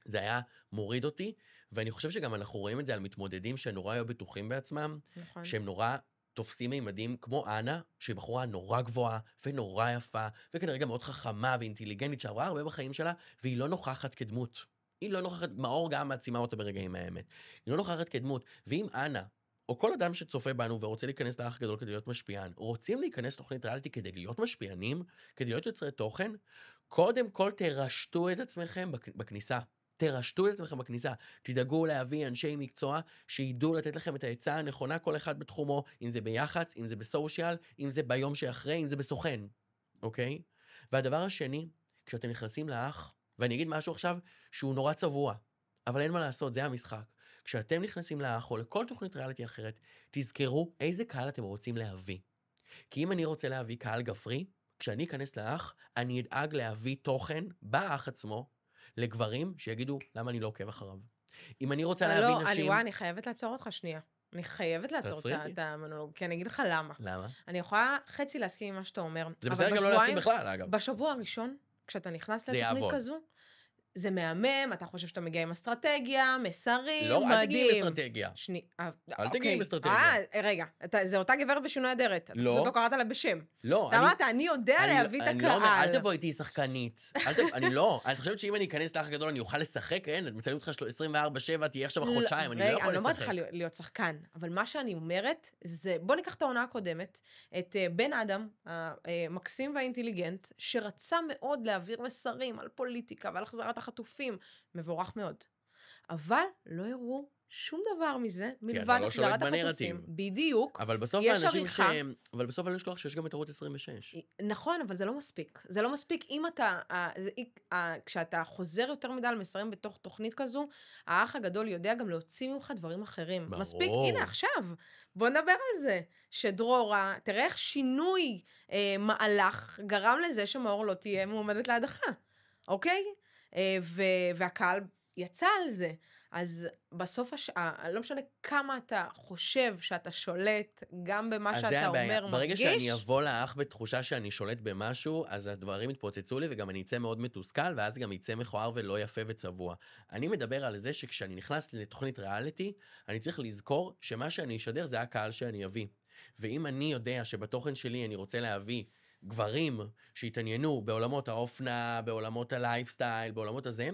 זה היה מוריד אותי, ואני חושב שגם אנחנו רואים את זה על מתמודדים שנורא היו בטוחים בעצמם, נכון. שהם נורא תופסים מימדים, כמו אנה, שהיא בחורה נורא גבוהה, ונורא יפה, וכנראה גם מאוד חכמה ואינטליגנטית, שעברה הרבה בחיים שלה, והיא לא נוכחת כדמות. היא לא נוכחת, מאור גם מעצימה אותה ברגעים האמת. היא לא נוכחת כדמות, ואם אנה, או כל אדם שצופה בנו ורוצה להיכנס לאח גדול כדי להיות משפיען, רוצים להיכנס לתוכנית ריאליטי כדי להיות משפיענים, כדי להיות יוצרי תוכן, קודם כל תרשתו את עצמכם בכניסה. תרשתו את עצמכם בכניסה. תדאגו להביא אנשי מקצוע שידעו לתת לכם את העצה הנכונה, כל אחד בתחומו, אם זה ביח"צ, אם זה בסושיאל, אם זה ביום שאחרי, אם זה בסוכן. אוקיי? והדבר השני, כשאתם נכנסים לאח, ואני אגיד משהו עכשיו שהוא נורא צבוע, אבל אין מה לעשות, זה המשחק. כשאתם נכנסים לאח או לכל תוכנית ריאליטי אחרת, תזכרו איזה קהל אתם רוצים להביא. כי אם אני רוצה להביא קהל גפרי, כשאני אכנס לאח, אני אדאג להביא תוכן באח עצמו, לגברים שיגידו למה אני לא עוקב אחריו. אם אני רוצה להביא נשים... אני חייבת לעצור אותך שנייה. אני חייבת לעצור את המונולוג, כי אני אגיד לך למה. למה? אני יכולה חצי להסכים עם מה שאתה אומר. זה בסדר גם לא להסכים בכלל, אגב. בשבוע הראשון, כשאתה נכנס לתוכנית כזו, זה מהמם, אתה חושב שאתה מגיע עם אסטרטגיה, מסרים, לא, מדהים. אל תגיעי עם אסטרטגיה. אל תגיעי עם אסטרטגיה. רגע, זה אותה גברת בשינוי אדרת. אתה פשוט לא קראת לה בשם. לא. אתה אמרת, אני יודע להביא את הקהל. אני לא אומר, אל תבוא איתי שחקנית. אני לא. אני חושבת שאם אני אכנס לאח הגדול, אני אוכל לשחק, אין, את מצלמים אותך 24/7, תהיה עכשיו חודשיים, אני לא יכול לשחק. אני לא אומרת לך להיות שחקן, אבל מה שאני אומרת, זה, בוא ניקח את העונה הקודמת, את בן אדם, המקסים והאינטליגנט, שרצה מאוד להעביר מסרים על פוליטיקה ועל החזרת חטופים, מבורך מאוד. אבל לא הראו שום דבר מזה, מלבד אתה לא החזרת שולט החטופים. בנרטיב. בדיוק. אבל בסוף יש האנשים עריכה. אבל בסוף אני לא אשכח שיש גם את ערוץ 26. נכון, אבל זה לא מספיק. זה לא מספיק אם אתה, כשאתה חוזר יותר מדי על מסרים בתוך תוכנית כזו, האח הגדול יודע גם להוציא ממך דברים אחרים. ברור. מספיק, הנה עכשיו, בוא נדבר על זה. שדרורה, תראה איך שינוי מהלך גרם לזה שמאור לא תהיה מועמדת להדחה, אוקיי? והקהל יצא על זה. אז בסוף לא משנה כמה אתה חושב שאתה שולט, גם במה שאתה אומר מרגיש. ברגע שאני אבוא לאח בתחושה שאני שולט במשהו, אז הדברים יתפוצצו לי, וגם אני אצא מאוד מתוסכל, ואז גם יצא מכוער ולא יפה וצבוע. אני מדבר על זה שכשאני נכנס לתוכנית ריאליטי, אני צריך לזכור שמה שאני אשדר זה הקהל שאני אביא. ואם אני יודע שבתוכן שלי אני רוצה להביא גברים שהתעניינו בעולמות האופנה, בעולמות הלייפסטייל, בעולמות הזה,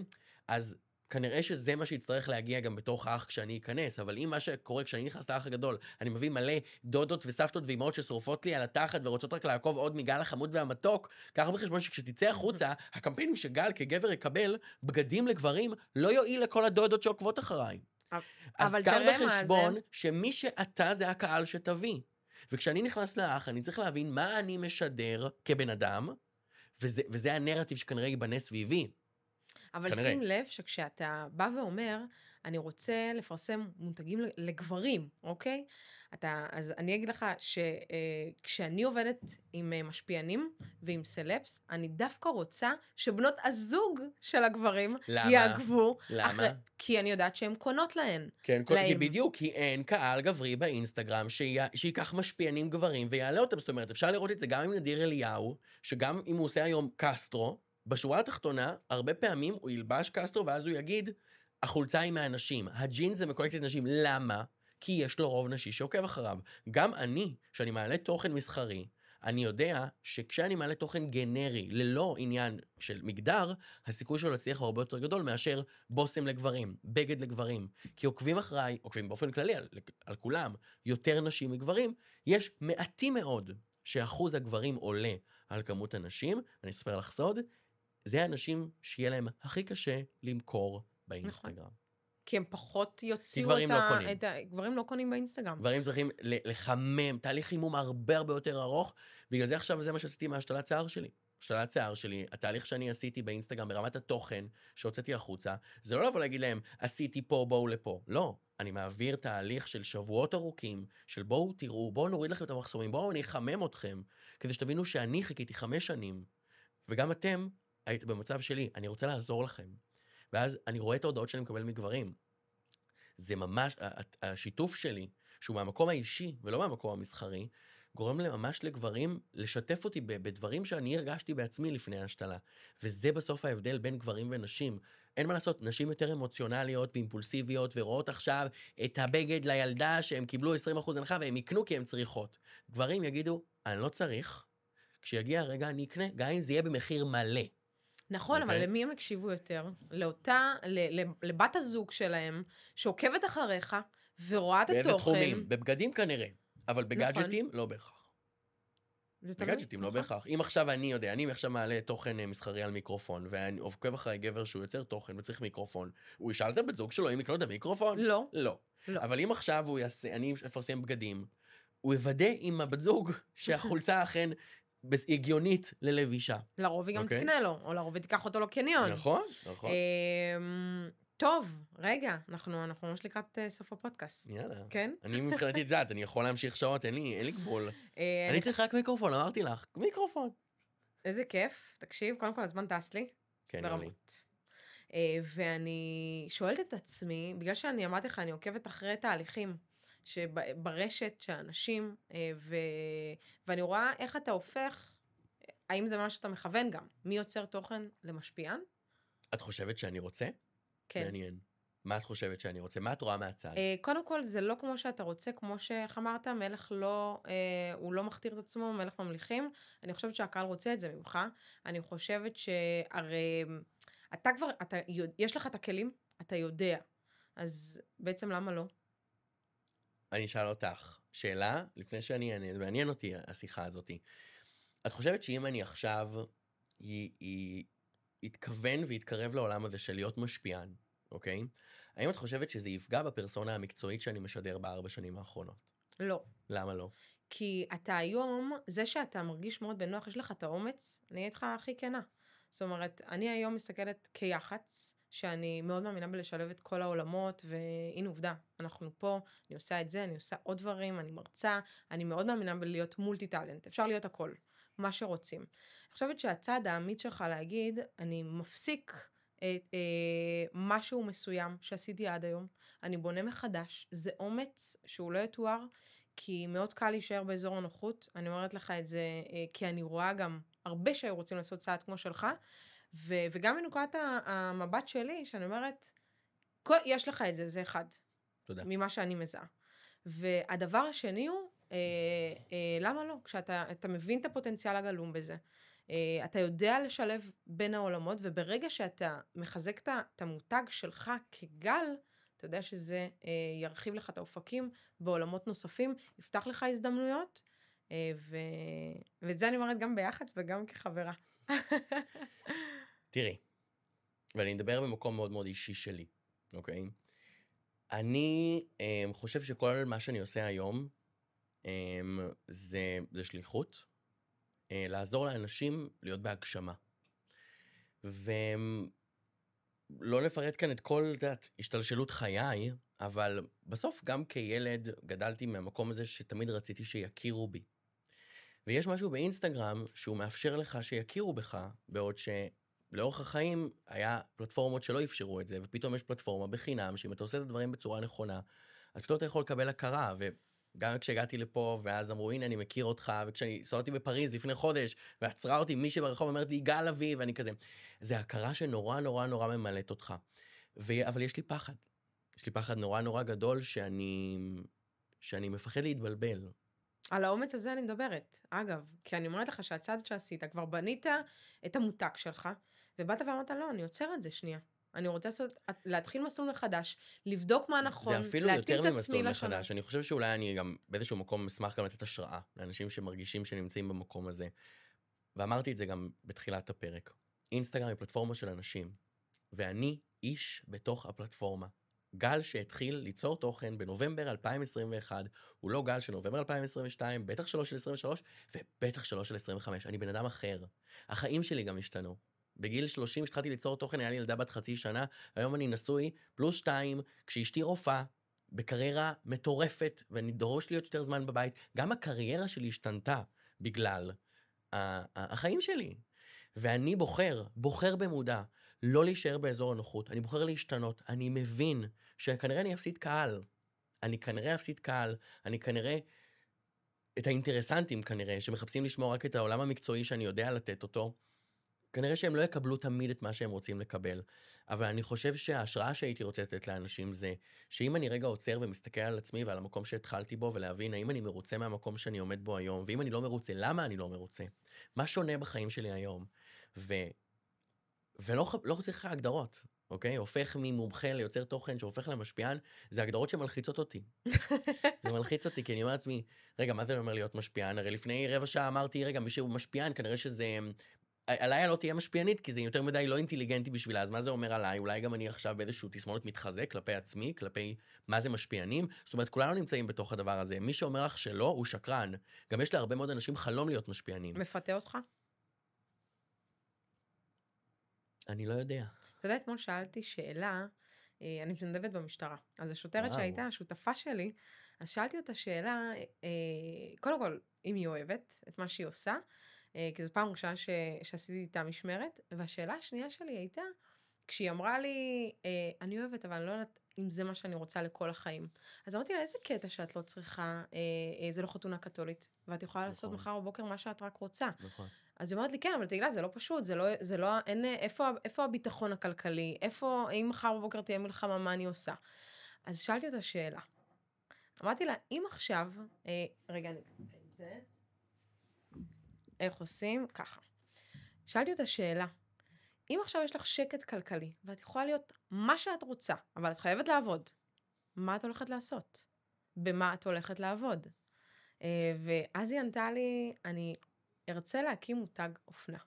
אז כנראה שזה מה שיצטרך להגיע גם בתוך האח כשאני אכנס, אבל אם מה שקורה כשאני נכנס לאח הגדול, אני מביא מלא דודות וסבתות ואימהות ששורפות לי על התחת ורוצות רק לעקוב עוד מגל החמוד והמתוק, קח בחשבון שכשתצא החוצה, הקמפיינים שגל כגבר יקבל בגדים לגברים לא יועיל לכל הדודות שעוקבות אחריי. אז קח בחשבון שמי שאתה זה הקהל שתביא. וכשאני נכנס לאח, אני צריך להבין מה אני משדר כבן אדם, וזה הנרטיב שכנראה ייבנה סביבי. אבל כנראה. שים לב שכשאתה בא ואומר, אני רוצה לפרסם מותגים לגברים, אוקיי? אז אני אגיד לך שכשאני עובדת עם משפיענים ועם סלפס, אני דווקא רוצה שבנות הזוג של הגברים יעקבו. למה? כי אני יודעת שהן קונות להן. כן, בדיוק, כי אין קהל גברי באינסטגרם שיקח משפיענים גברים ויעלה אותם. זאת אומרת, אפשר לראות את זה גם עם נדיר אליהו, שגם אם הוא עושה היום קסטרו, בשורה התחתונה, הרבה פעמים הוא ילבש קסטרו, ואז הוא יגיד, החולצה היא מהנשים, הג'ינס זה מקולקציית נשים, למה? כי יש לו רוב נשי שעוקב אחריו. גם אני, שאני מעלה תוכן מסחרי, אני יודע שכשאני מעלה תוכן גנרי, ללא עניין של מגדר, הסיכוי שלו להצליח הרבה יותר גדול מאשר בוסם לגברים, בגד לגברים. כי עוקבים אחריי, עוקבים באופן כללי על כולם, יותר נשים מגברים, יש מעטים מאוד שאחוז הגברים עולה על כמות הנשים, ואני אספר לך סוד, זה האנשים שיהיה להם הכי קשה למכור באינסטגרם. נכון. כי הם פחות יוציאו גברים לא קונים באינסטגרם. גברים צריכים לחמם, תהליך חימום הרבה יותר ארוך, בגלל זה עכשיו זה מה שעשיתי מהשתלת שיער שלי. השתלת שיער שלי, התהליך שאני עשיתי באינסטגרם ברמת התוכן שהוצאתי החוצה, זה לא לבוא להגיד להם, עשיתי פה, בואו לפה. לא, אני מעביר תהליך של שבועות ארוכים, של בואו תראו, בואו נוריד לכם את המחסומים, בואו אני אחמם אתכם, כדי שתבינו שאני חיכיתי 5 שנים, וגם אתם הייתם במצב שלי, אני רוצה לעזור לכם. ואז אני רואה את ההודעות שאני מקבל מגברים. זה ממש, השיתוף שלי, שהוא מהמקום האישי ולא מהמקום המסחרי, גורם ממש לגברים לשתף אותי בדברים שאני הרגשתי בעצמי לפני ההשתלה. וזה בסוף ההבדל בין גברים ונשים. אין מה לעשות, נשים יותר אמוציונליות ואימפולסיביות, ורואות עכשיו את הבגד לילדה שהם קיבלו 20% הנחה והם יקנו כי הם צריכות. גברים יגידו, אני לא צריך, כשיגיע הרגע אני אקנה, גם אם זה יהיה במחיר מלא. נכון, אבל למי הם הקשיבו יותר? לבת הזוג שלהם, שעוקבת אחריך, ורואה את התוכן. באיזה תחומים, בבגדים כנראה, אבל בגאדג'טים לא בהכרח. בגאדג'טים לא בהכרח. אם עכשיו אני יודע, אני עכשיו מעלה תוכן מסחרי על מיקרופון, ואני עוקב אחרי גבר שהוא יוצר תוכן וצריך מיקרופון, הוא ישאל את הבת זוג שלו אם יקנו את המיקרופון? לא. לא. אבל אם עכשיו אני אפרסם בגדים, הוא יוודא עם הבת זוג שהחולצה אכן הגיונית ללבישה. לרוב היא גם תקנה לו, או לרוב היא תיקח אותו לקניון. נכון, נכון. טוב, רגע, אנחנו ממש לקראת סוף הפודקאסט. יאללה. כן? אני מבחינתי יודעת, אני יכול להמשיך שעות, אין לי גבול. אני צריך רק מיקרופון, אמרתי לך, מיקרופון. איזה כיף, תקשיב, קודם כל הזמן טס לי. כן, ברמות. ואני שואלת את עצמי, בגלל שאני אמרתי לך, אני עוקבת אחרי תהליכים. שברשת שאנשים, ואני רואה איך אתה הופך, האם זה מה שאתה מכוון גם, מי יוצר תוכן למשפיען? את חושבת שאני רוצה? כן. מעניין. מה את חושבת שאני רוצה? מה את רואה מהצד? קודם כל, זה לא כמו שאתה רוצה, כמו שאמרת, מלך לא, הוא לא מכתיר את עצמו, מלך ממליכים. אני חושבת שהקהל רוצה את זה ממך. אני חושבת שהרי, אתה כבר, יש לך את הכלים, אתה יודע. אז בעצם למה לא? אני אשאל אותך, שאלה, לפני שאני אענה, זה מעניין אותי השיחה הזאת. את חושבת שאם אני עכשיו יתכוון ויתקרב לעולם הזה של להיות משפיען, אוקיי? האם את חושבת שזה יפגע בפרסונה המקצועית שאני משדר ב4 שנים האחרונות? לא. למה לא? כי אתה היום, זה שאתה מרגיש מאוד בנוח, יש לך את האומץ, אני אהיה איתך הכי כנה. זאת אומרת, אני היום מסתכלת כיח"צ, שאני מאוד מאמינה בלשלב את כל העולמות, והנה עובדה, אנחנו פה, אני עושה את זה, אני עושה עוד דברים, אני מרצה, אני מאוד מאמינה בלהיות מולטי טלנט, אפשר להיות הכל, מה שרוצים. אני חושבת שהצד האמיץ שלך להגיד, אני מפסיק משהו מסוים שעשיתי עד היום, אני בונה מחדש, זה אומץ שהוא לא יתואר, כי מאוד קל להישאר באזור הנוחות, אני אומרת לך את זה, כי אני רואה גם הרבה שהיו רוצים לעשות צעד כמו שלך, וגם מנקודת המבט שלי, שאני אומרת, יש לך את זה, זה אחד. תודה. ממה שאני מזהה. והדבר השני הוא, למה לא? כשאתה מבין את הפוטנציאל הגלום בזה, אתה יודע לשלב בין העולמות, וברגע שאתה מחזק את המותג שלך כגל, אתה יודע שזה ירחיב לך את האופקים בעולמות נוספים, יפתח לך הזדמנויות, ואת זה אני אומרת גם ביח"צ וגם כחברה. תראי, ואני אדבר במקום מאוד מאוד אישי שלי, אוקיי? אני חושב שכל מה שאני עושה היום זה שליחות, לעזור לאנשים להיות בהגשמה. ולא נפרט כאן את כל, השתלשלות חיי, אבל בסוף גם כילד גדלתי מהמקום הזה שתמיד רציתי שיכירו בי. ויש משהו באינסטגרם שהוא מאפשר לך שיכירו בך, בעוד שלאורך החיים היה פלטפורמות שלא אפשרו את זה, ופתאום יש פלטפורמה בחינם, שאם אתה עושה את הדברים בצורה נכונה, אז פתאום אתה יכול לקבל הכרה, וגם כשהגעתי לפה, ואז אמרו, הנה אני מכיר אותך, וכשאני סולדתי בפריז לפני חודש, ועצרה אותי מישהי ברחוב, אומרת לי, יגאל אבי, ואני כזה, זה הכרה שנורא נורא נורא ממלאת אותך. אבל יש לי פחד. יש לי פחד נורא נורא גדול שאני מפחד להתבלבל. על האומץ הזה אני מדברת, אגב, כי אני אומרת לך שהצעד שעשית, כבר בנית את המותג שלך, ובאת ואמרת, לא, אני עוצר את זה שנייה. אני רוצה להתחיל מסלול מחדש, לבדוק מה נכון, זה אפילו להתאים יותר את עצמי ממסלול לשנה. מחדש. אני חושב שאולי אני גם באיזשהו מקום אשמח גם לתת השראה לאנשים שמרגישים שנמצאים במקום הזה. ואמרתי את זה גם בתחילת הפרק. אינסטגרם היא פלטפורמה של אנשים, ואני איש בתוך הפלטפורמה. גל שהתחיל ליצור תוכן בנובמבר 2021, הוא לא גל של נובמבר 2022, בטח שלא של 23, ובטח שלא של 25. אני בן אדם אחר. החיים שלי גם השתנו. בגיל 30 התחלתי ליצור תוכן, היה לי ילדה בת חצי שנה, היום אני נשוי, פלוס 2, כשאשתי רופאה, בקריירה מטורפת, ואני דורש להיות יותר זמן בבית. גם הקריירה שלי השתנתה בגלל החיים שלי. ואני בוחר במודע, לא להישאר באזור הנוחות. אני בוחר להשתנות. אני מבין שכנראה אני אפסיד קהל. אני כנראה את האינטרסנטים כנראה, שמחפשים לשמור רק את העולם המקצועי שאני יודע לתת אותו, כנראה שהם לא יקבלו תמיד את מה שהם רוצים לקבל. אבל אני חושב שההשראה שהייתי רוצה לתת לאנשים זה, שאם אני רגע עוצר ומסתכל על עצמי ועל המקום שהתחלתי בו, ולהבין האם אני מרוצה מהמקום שאני עומד בו היום, ואם אני לא מרוצה, למה אני לא מרוצה? מה שונה בחיים שלי היום? ולא צריך הגדרות, אוקיי? הופך ממומחה ליוצר תוכן שהופך למשפיען, זה הגדרות שמלחיצות אותי. זה מלחיץ אותי, כי אני אומר לעצמי, רגע, מה זה אומר להיות משפיען? הרי לפני רבע שעה אמרתי, רגע, מי שהוא משפיען, כנראה שזה עליי לא תהיה משפיענית, כי זה יותר מדי לא אינטליגנטי בשבילה, אז מה זה אומר עליי? אולי גם אני עכשיו באיזשהו תסמונת מתחזק כלפי עצמי, כלפי מה זה משפיענים? זאת אומרת, כולנו נמצאים בתוך הדבר הזה. מי שאומר לך שלא, הוא שקרן. גם יש להרבה מאוד אנשים חלום להיות משפיענים. מפתה אותך? אני לא יודע. אתה יודע, אתמול שאלתי שאלה, אני מתנדבת במשטרה. אז השוטרת שהייתה השותפה שלי, אז שאלתי אותה שאלה, קודם כל, אם היא אוהבת את מה שהיא עושה, כי זו פעם ראשונה שעשיתי איתה משמרת, והשאלה השנייה שלי הייתה, כשהיא אמרה לי, אני אוהבת, אבל אני לא יודעת אם זה מה שאני רוצה לכל החיים. אז אמרתי לה, איזה קטע שאת לא צריכה, זה לא חתונה קטולית, ואת יכולה לעשות מחר בבוקר מה שאת רק רוצה. נכון. אז היא אומרת לי, כן, אבל תגילה, זה לא פשוט, זה לא, אין, איפה הביטחון הכלכלי? אם מחר בבוקר תהיה מלחמה, מה אני עושה? אז שאלתי אותה שאלה. אמרתי לה, אם עכשיו, רגע, אני אקרא את זה. איך עושים? ככה. שאלתי אותה שאלה. אם עכשיו יש לך שקט כלכלי, ואת יכולה להיות מה שאת רוצה, אבל את חייבת לעבוד, מה את הולכת לעשות? במה את הולכת לעבוד? ואז היא ענתה לי, אני ארצה להקים מותג אופנה.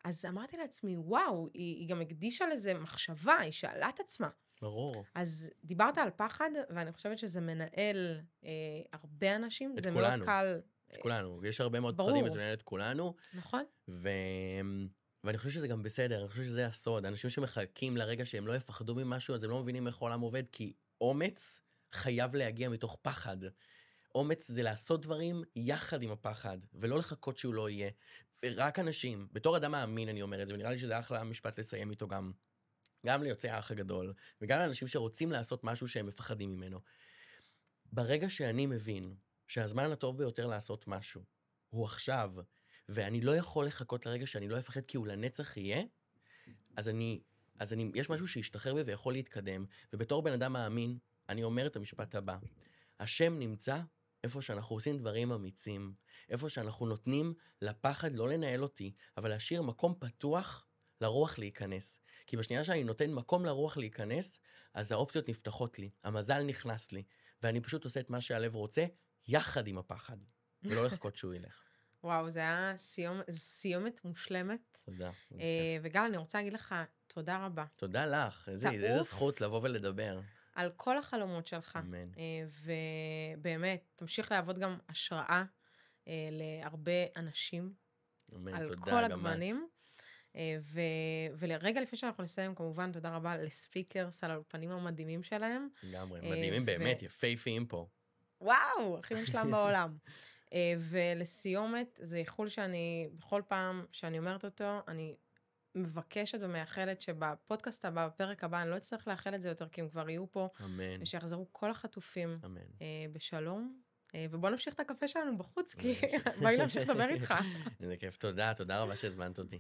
אז אמרתי לעצמי, וואו, היא גם הקדישה לזה מחשבה, היא שאלה את עצמה. ברור. אז דיברת על פחד, ואני חושבת שזה מנהל הרבה אנשים, את זה כולנו. מאוד קל. את כולנו. יש הרבה מאוד ברור. פחדים, וזה מנהל את כולנו. נכון? ואני חושב שזה גם בסדר, אני חושב שזה הסוד. אנשים שמחכים לרגע שהם לא יפחדו ממשהו, אז הם לא מבינים איך העולם עובד, כי אומץ חייב להגיע מתוך פחד. אומץ זה לעשות דברים יחד עם הפחד, ולא לחכות שהוא לא יהיה. ורק אנשים, בתור אדם מאמין אני אומר את זה, ונראה לי שזה אחלה משפט לסיים איתו גם ליוצאי האח הגדול, וגם לאנשים שרוצים לעשות משהו שהם מפחדים ממנו. ברגע שאני מבין שהזמן הטוב ביותר לעשות משהו הוא עכשיו, ואני לא יכול לחכות לרגע שאני לא אפחד כי הוא לנצח יהיה, אז יש משהו שישתחרר בי ויכול להתקדם, ובתור בן אדם מאמין, אני אומר את המשפט הבא, השם נמצא איפה שאנחנו עושים דברים אמיצים, איפה שאנחנו נותנים לפחד לא לנהל אותי, אבל להשאיר מקום פתוח לרוח להיכנס. כי בשנייה שאני נותן מקום לרוח להיכנס, אז האופציות נפתחות לי, המזל נכנס לי, ואני פשוט עושה את מה שהלב רוצה, יחד עם הפחד, ולא לחכות שהוא ילך. וואו, זה היה סיומת מושלמת. תודה. וגל, אני רוצה להגיד לך תודה רבה. תודה לך, איזה זכות לבוא ולדבר. על כל החלומות שלך. אמן. ובאמת, תמשיך לעבוד גם השראה להרבה אנשים. אמן, על תודה, כל גם הגוונים. ולרגע לפני שאנחנו נסיים, כמובן, תודה רבה לספיקרס על האולפנים המדהימים שלהם. לגמרי, מדהימים באמת, יפהפיים פה. וואו, הכי מושלם בעולם. ולסיומת, זה איחול שאני, בכל פעם שאני אומרת אותו, אני מבקשת ומאחלת שבפודקאסט הבא, בפרק הבא, אני לא אצטרך לאחל את זה יותר, כי הם כבר יהיו פה. אמן. ושיחזרו כל החטופים. אמן. בשלום. ובוא נמשיך את הקפה שלנו בחוץ, כי בואי נמשיך לדבר איתך. זה כיף, תודה רבה שהזמנת אותי.